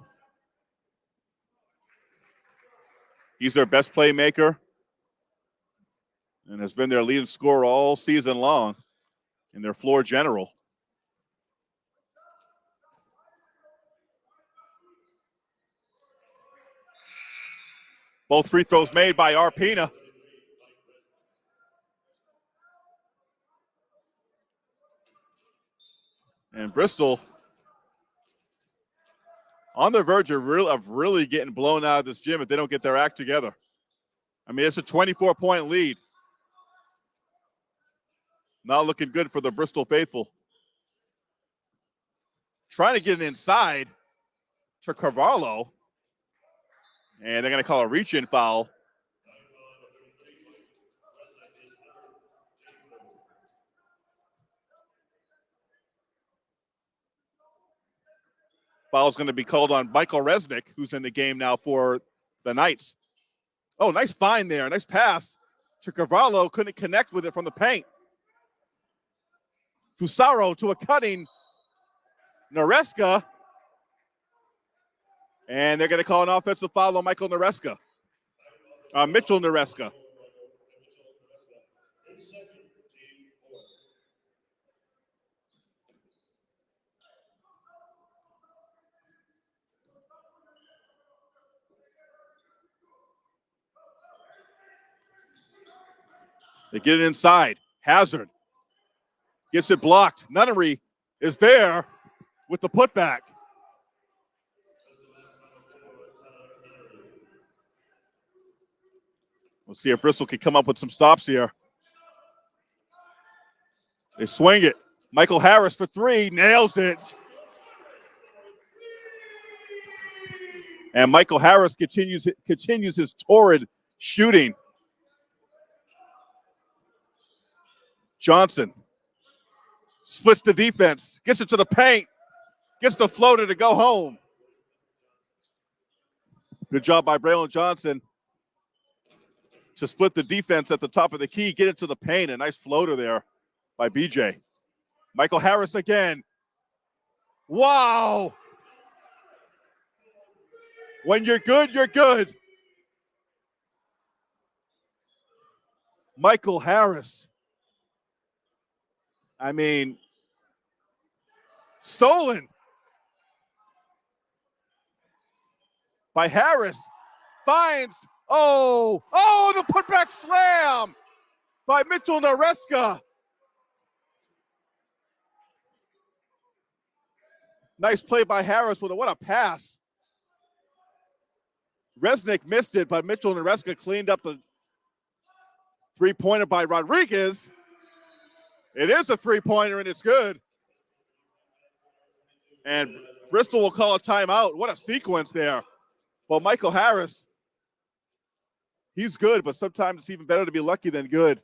He's their best playmaker and has been their leading scorer all season long and their floor general. Both free throws made by Arpina. And Bristol on the verge of really getting blown out of this gym if they don't get their act together. I mean, it's a 24-point lead. Not looking good for the Bristol faithful. Trying to get it inside to Carvalho. And they're going to call a reach-in foul. Foul's going to be called on Michael Resnick, who's in the game now for the Knights. Oh, nice find there. Nice pass to Carvalho. Couldn't connect with it from the paint. Fusaro to a cutting Nareska. And they're going to call an offensive foul on Mitchell Nareska. They get it inside. Hazard gets it blocked. Nunnery is there with the putback. We'll see if Bristol can come up with some stops here. They swing it. Michael Harris for three, nails it. And Michael Harris continues his torrid shooting. Johnson splits the defense, gets it to the paint, gets the floater to go home. Good job by Braylon Johnson to split the defense at the top of the key, get it to the paint. A nice floater there by BJ. Michael Harris again. Wow. When you're good, you're good. Michael Harris. I mean, stolen by Harris. Finds, the putback slam by Mitchell Nareska. Nice play by Harris what a pass. Resnick missed it, but Mitchell Nareska cleaned up the three-pointer by Rodriguez. It is a three-pointer, and it's good. And Bristol will call a timeout. What a sequence there. Well, Michael Harris, he's good, but sometimes it's even better to be lucky than good.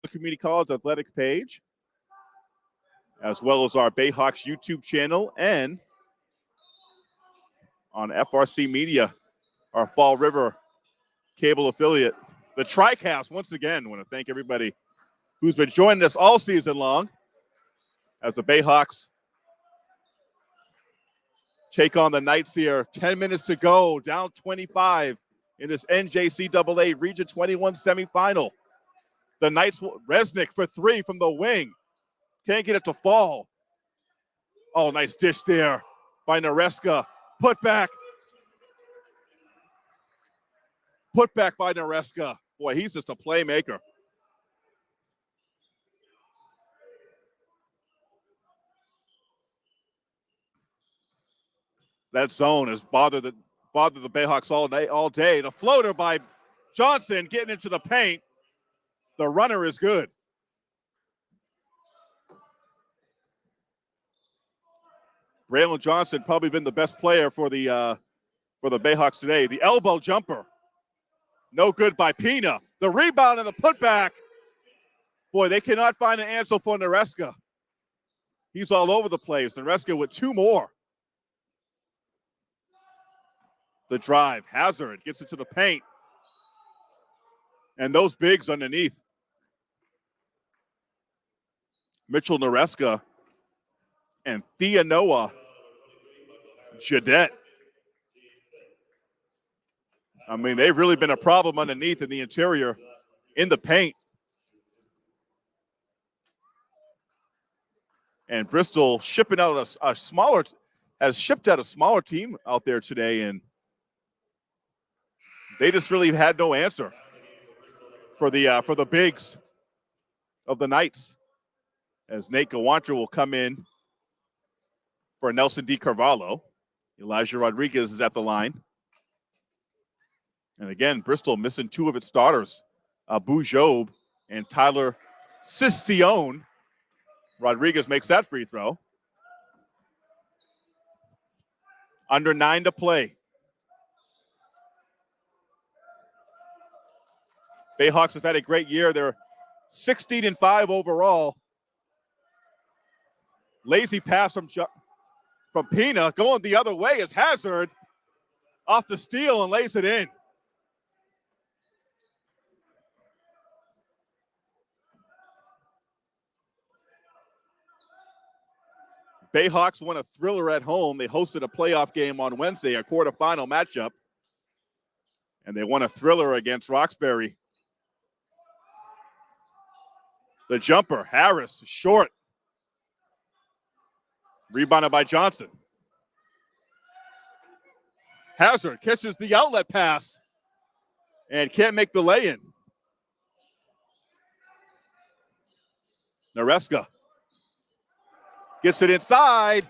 The Community College Athletics page, as well as our Bayhawks YouTube channel and on FRC Media, our Fall River cable affiliate. The TriCast, once again, I want to thank everybody who's been joining us all season long as the Bayhawks take on the Knights here. 10 minutes to go, down 25 in this NJCAA Region 21 semifinal. The Knights, Resnick for three from the wing. Can't get it to fall. Oh, nice dish there by Nareska. Put back. Put back by Nareska. Boy, he's just a playmaker. That zone has bothered the Bayhawks all day. The floater by Johnson getting into the paint. The runner is good. Braylon Johnson probably been the best player for the Bayhawks today. The elbow jumper, no good by Pina. The rebound and the putback. Boy, they cannot find an answer for Nareska. He's all over the place. Nareska with two more. The drive, Hazard gets into the paint. And those bigs underneath. Mitchell Nareska and Theanoa Jadette. I mean, they've really been a problem underneath in the interior, in the paint. And Bristol shipping out a smaller, has shipped out a smaller team out there today, and they just really had no answer for the bigs of the Knights, as Nate Gawanter will come in for Nelson D. Carvalho. Elijah Rodriguez is at the line. And again, Bristol missing two of its starters, Abu Job and Tyler Siscione. Rodriguez makes that free throw. Under 9 to play. Bayhawks have had a great year. They're 16-5 overall. Lazy pass from Pina. Going the other way is Hazard. Off the steal and lays it in. Bayhawks won a thriller at home. They hosted a playoff game on Wednesday, a quarterfinal matchup. And they won a thriller against Roxbury. The jumper, Harris, short. Rebounded by Johnson. Hazard catches the outlet pass and can't make the lay-in. Nareska gets it inside.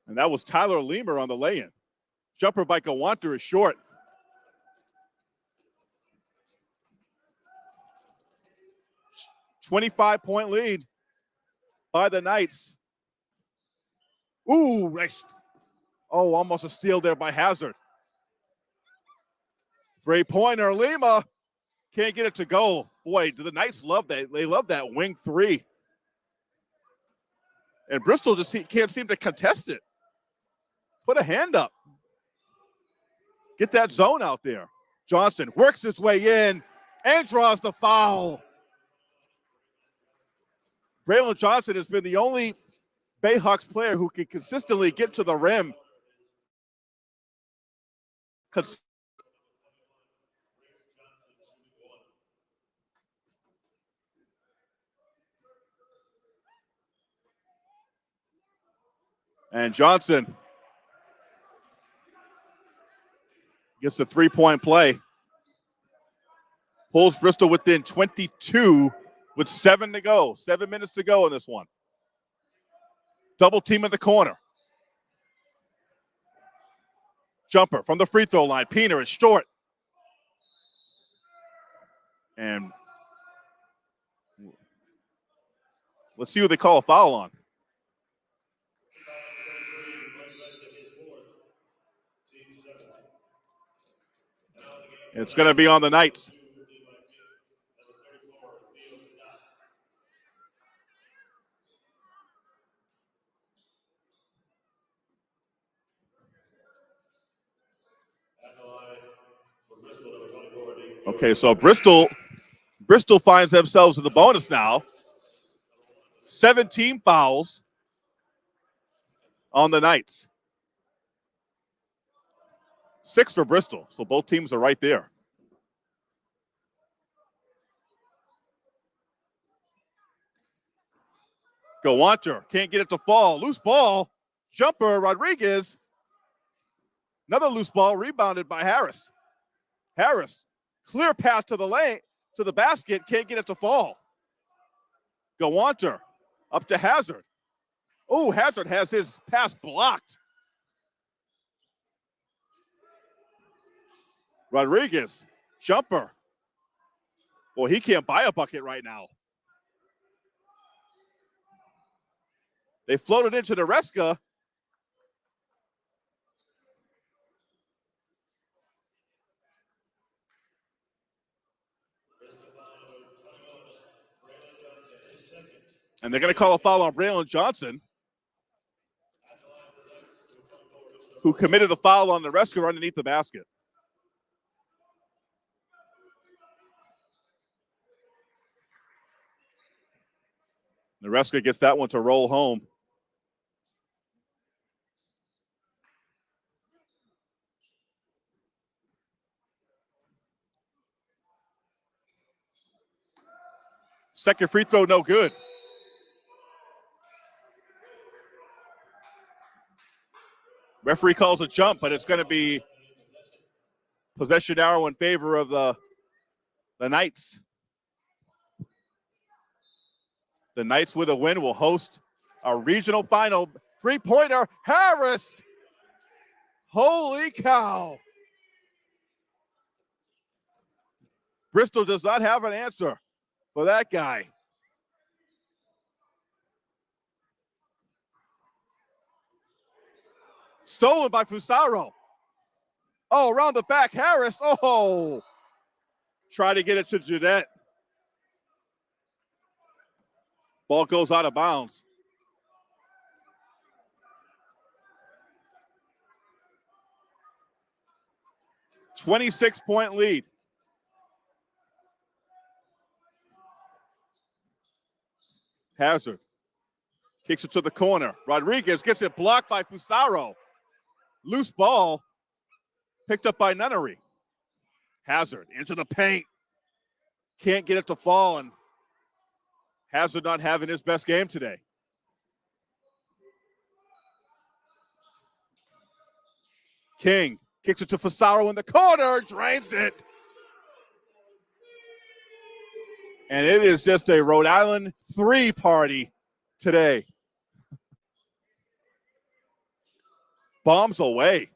And that was Tyler Leamer on the lay-in. Jumper by Gawanter is short. $25-point lead by the Knights. Ooh, nice. Oh, almost a steal there by Hazard. Three-pointer, Lima can't get it to go. Boy, do the Knights love that. They love that wing three. And Bristol just can't seem to contest it. Put a hand up. Get that zone out there. Johnston works his way in and draws the foul. Braylon Johnson has been the only Bayhawks player who can consistently get to the rim. And Johnson gets the three-point play. Pulls Bristol within 22 with 7 to go. 7 minutes to go in this one. Double team in the corner. Jumper from the free throw line. Pina is short. And let's see who they call a foul on. It's going to be on the Knights. Okay, so Bristol finds themselves in the bonus now. 17 fouls on the Knights. 6 for Bristol, so both teams are right there. Gawanter can't get it to fall. Loose ball. Jumper, Rodriguez. Another loose ball rebounded by Harris. Harris, clear path to the lane, to the basket, can't get it to fall. Gawanter up to Hazard. Oh, Hazard has his pass blocked. Rodriguez, jumper. Well, he can't buy a bucket right now. They floated into Nareska. And they're going to call a foul on Braylon Johnson, who committed the foul on Nareska underneath the basket. Nareska gets that one to roll home. Second free throw, no good. Referee calls a jump, but it's going to be possession arrow in favor of the Knights. The Knights with a win will host a regional final. Three-pointer, Harris. Holy cow. Bristol does not have an answer for that guy. Stolen by Fusaro. Oh, around the back, Harris. Oh, try to get it to Jeanette. Ball goes out of bounds. .26 lead. Hazard kicks it to the corner. Rodriguez gets it blocked by Fusaro. Loose ball picked up by Nunnery. Hazard into the paint. Can't get it to fall, and Hazard not having his best game today. King kicks it to Fusaro in the corner, drains it. And it is just a Rhode Island 3 party today. Bombs away.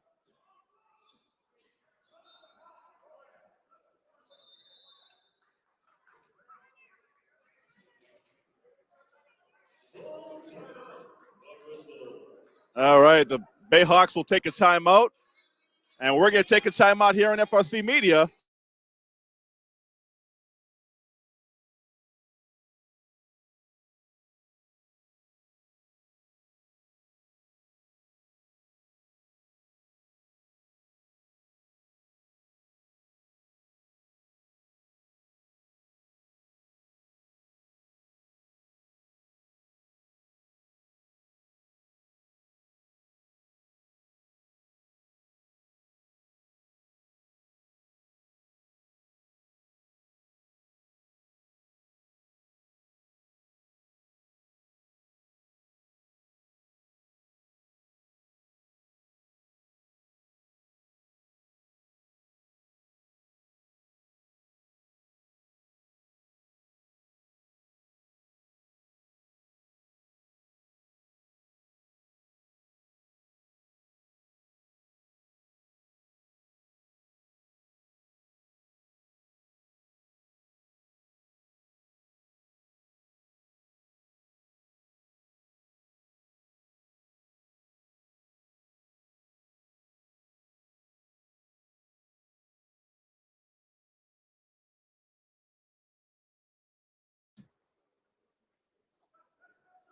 All right, the Bayhawks will take a timeout, and we're going to take a timeout here on FRC Media.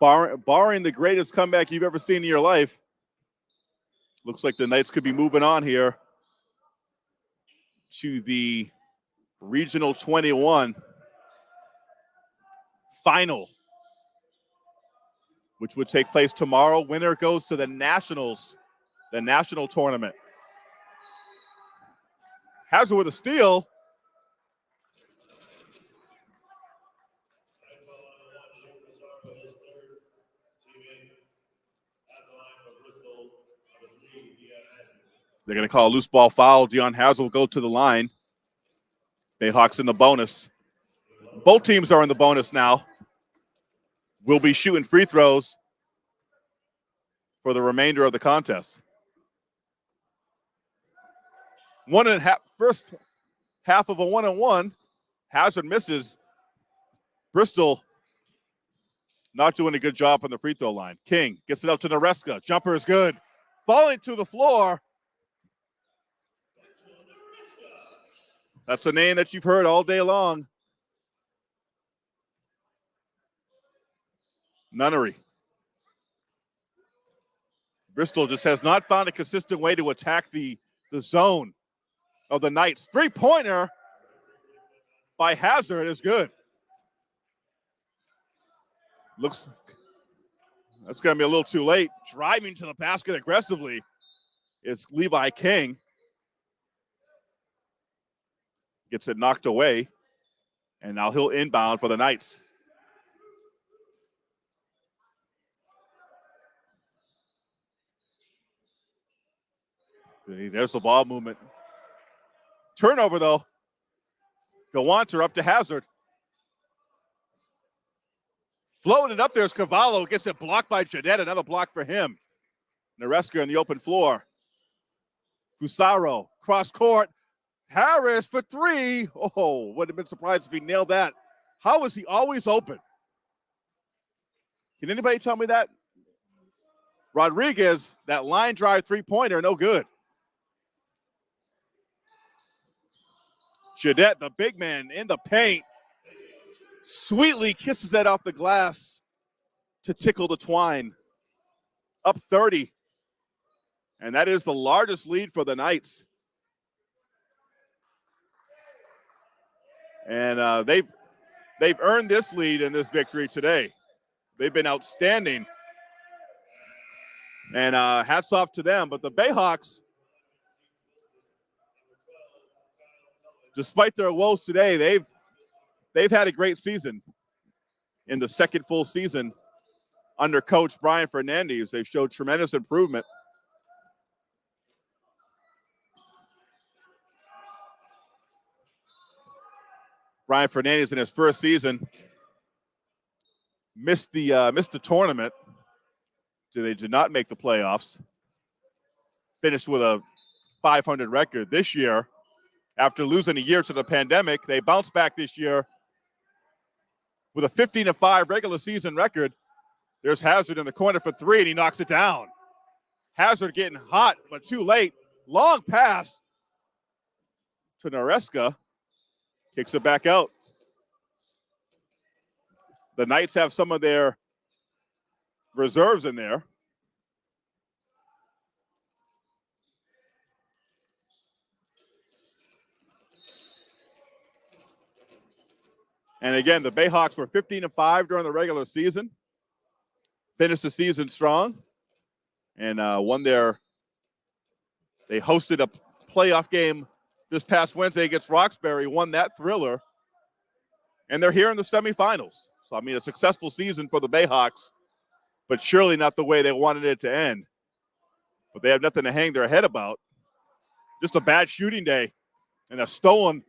Barring the greatest comeback you've ever seen in your life, looks like the Knights could be moving on here to the Regional 21 final, which would take place tomorrow. Winner goes to the Nationals, the national tournament. Hazard with a steal. They're going to call a loose ball foul. Dion Hazard will go to the line. Bayhawks in the bonus. Both teams are in the bonus now. We'll be shooting free throws for the remainder of the contest. First half of a 1-on-1. Hazard misses. Bristol not doing a good job on the free throw line. King gets it out to Nareska. Jumper is good. Falling to the floor. That's a name that you've heard all day long. Nunnery. Bristol just has not found a consistent way to attack the zone of the Knights. Three-pointer by Hazard is good. Looks, that's going to be a little too late. Driving to the basket aggressively is Levi King. Gets it knocked away, and now he'll inbound for the Knights. There's the ball movement. Turnover, though. Gawanter up to Hazard. Floating up there's Cavallo. Gets it blocked by Jeanette. Another block for him. Nareska in the open floor. Fusaro, cross court. Harris for three. Oh, would have been surprised if he nailed that. How is he always open? Can anybody tell me that? Rodriguez, that line drive three-pointer, no good. Jeanette, the big man in the paint, sweetly kisses that off the glass to tickle the twine. Up 30. And that is the largest lead for the Knights. And they've earned this lead in this victory today. They've been outstanding. And hats off to them. But the Bayhawks, despite their woes today, they've had a great season. In the second full season under Coach Brian Fernandez, they've showed tremendous improvement. Brian Fernandez in his first season missed the tournament. So they did not make the playoffs. Finished with a 500 record this year. After losing a year to the pandemic, they bounced back this year with a 15-5 regular season record. There's Hazard in the corner for three, and he knocks it down. Hazard getting hot, but too late. Long pass to Nareska. Kicks it back out. The Knights have some of their reserves in there. And again, the Bayhawks were 15-5 during the regular season. Finished the season strong. And they hosted a playoff game this past Wednesday against Roxbury, won that thriller. And they're here in the semifinals. So, I mean, a successful season for the Bayhawks, but surely not the way they wanted it to end. But they have nothing to hang their head about. Just a bad shooting day. And a stolen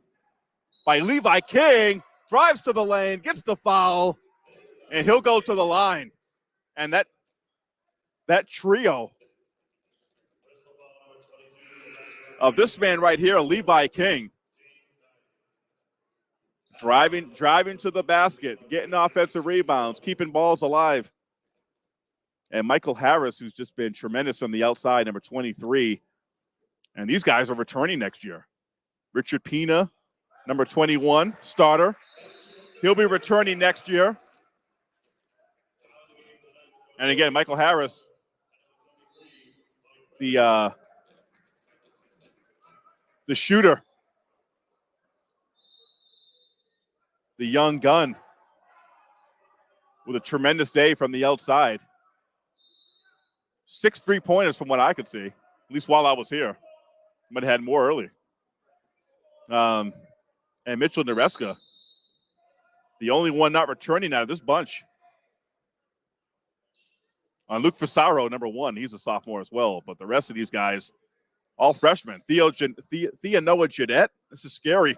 by Levi King. Drives to the lane, gets the foul, and he'll go to the line. And that trio of this man right here, Levi King, driving to the basket, getting offensive rebounds, keeping balls alive. And Michael Harris, who's just been tremendous on the outside, number 23. And these guys are returning next year. Richard Pina, number 21, starter. He'll be returning next year. And again, Michael Harris, the shooter, the young gun, with a tremendous day from the outside. 6 3-pointers from what I could see, at least while I was here. But had more early. And Mitchell Nareska, the only one not returning out of this bunch. Luke Fusaro, number 1, he's a sophomore as well. But the rest of these guys, all freshmen. Thea Noah Jeanette, this is scary.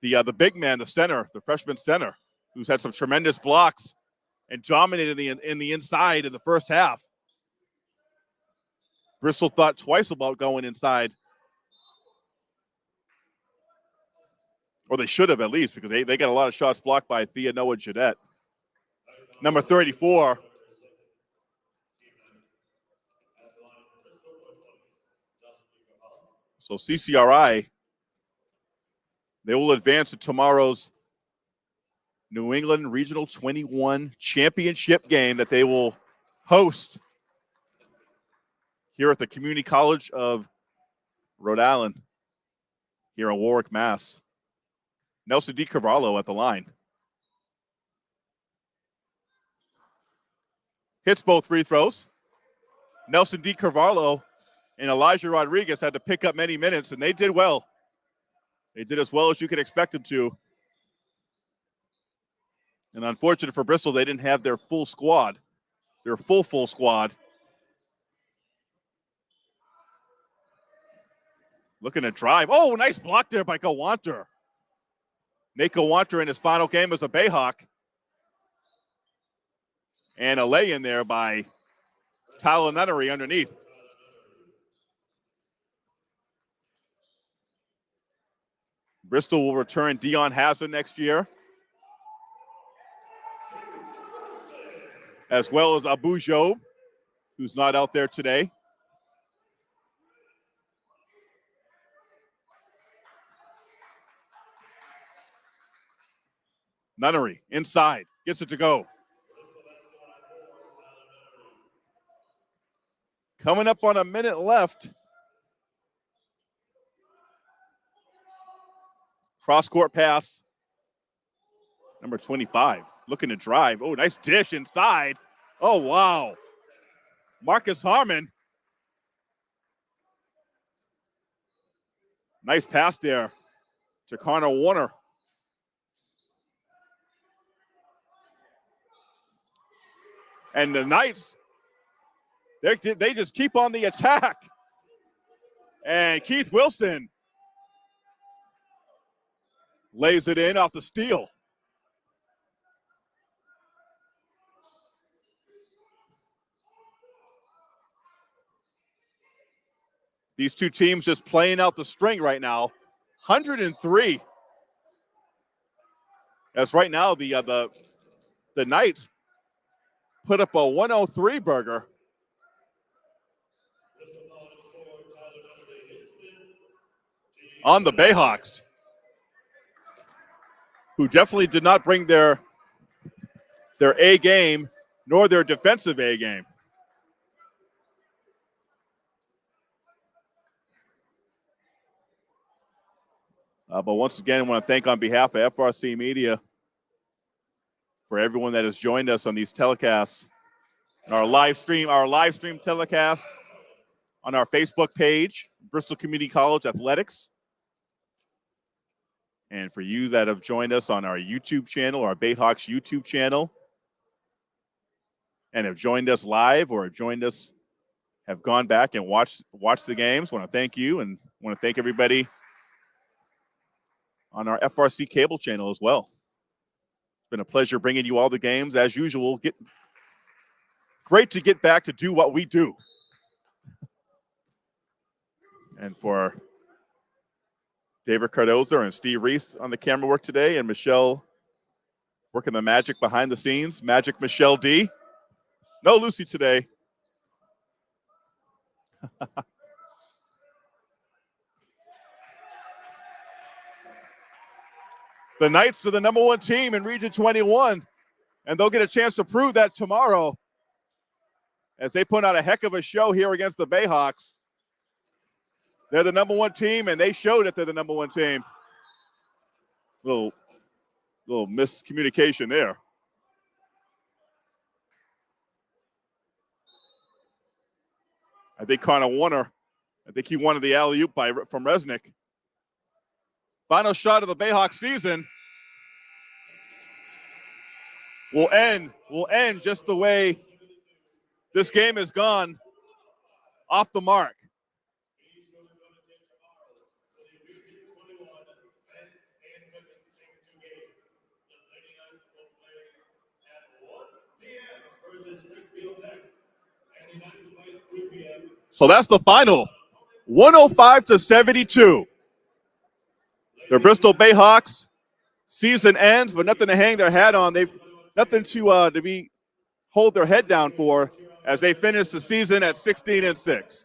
The big man, the center, the freshman center, who's had some tremendous blocks and dominated in the inside in the first half. Bristol thought twice about going inside. Or they should have at least, because they got a lot of shots blocked by Thea Noah Jeanette. Number 34. So CCRI, they will advance to tomorrow's New England Regional 21 championship game that they will host here at the Community College of Rhode Island, here in Warwick, Mass. Nelson DiCarvalho at the line. Hits both free throws. Nelson DiCarvalho and Elijah Rodriguez had to pick up many minutes, and they did well. They did as well as you could expect them to. And unfortunate for Bristol, they didn't have their full squad, their full squad. Looking to drive. Oh, nice block there by Gawanter. Nate Gawanter in his final game as a Bayhawk. And a lay-in there by Tyler Nunnery underneath. Bristol will return Dion Hazard next year, as well as Abu Job, who's not out there today. Nunnery inside, gets it to go. Coming up on a minute left. Cross-court pass. Number 25, looking to drive. Oh, nice dish inside. Oh, wow. Marcus Harmon. Nice pass there to Connor Warner. And the Knights, they just keep on the attack. And Keith Wilson lays it in off the steal. These two teams just playing out the string right now. 103. As right now the Knights put up a 103 burger. On the Bayhawks, who definitely did not bring their A game nor their defensive A game. But once again, I want to thank on behalf of FRC Media for everyone that has joined us on these telecasts. Our live stream telecast on our Facebook page, Bristol Community College Athletics. And for you that have joined us on our YouTube channel, our Bayhawks YouTube channel, and have joined us live or have gone back and watched the games, I want to thank you and want to thank everybody on our FRC cable channel as well. It's been a pleasure bringing you all the games as usual. Great to get back to do what we do. And for David Cardoza and Steve Reese on the camera work today, and Michelle working the magic behind the scenes. Magic Michelle D. No Lucy today. The Knights are the #1 team in Region 21, and they'll get a chance to prove that tomorrow as they put on a heck of a show here against the Bayhawks. They're the #1 team, and they showed that they're the #1 team. Little miscommunication there. I think Connor Warner, he wanted the alley-oop from Resnick. Final shot of the Bayhawks season will end just the way this game has gone, off the mark. So that's the final, 105-72. The Bristol Bayhawks season ends, but nothing to hang their hat on. They've nothing to hold their head down for as they finish the season at 16-6.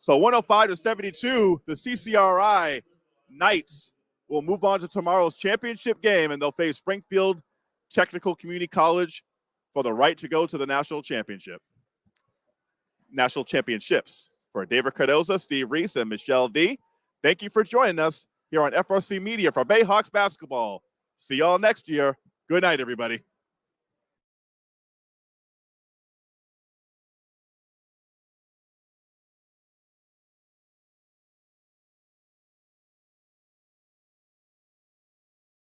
So 105-72, the CCRI Knights will move on to tomorrow's championship game, and they'll face Springfield Technical Community College for the right to go to the national championships. For David Cardoza, Steve Reese, and Michelle D., thank you for joining us here on FRC Media for Bayhawks basketball. See y'all next year. Good night, everybody.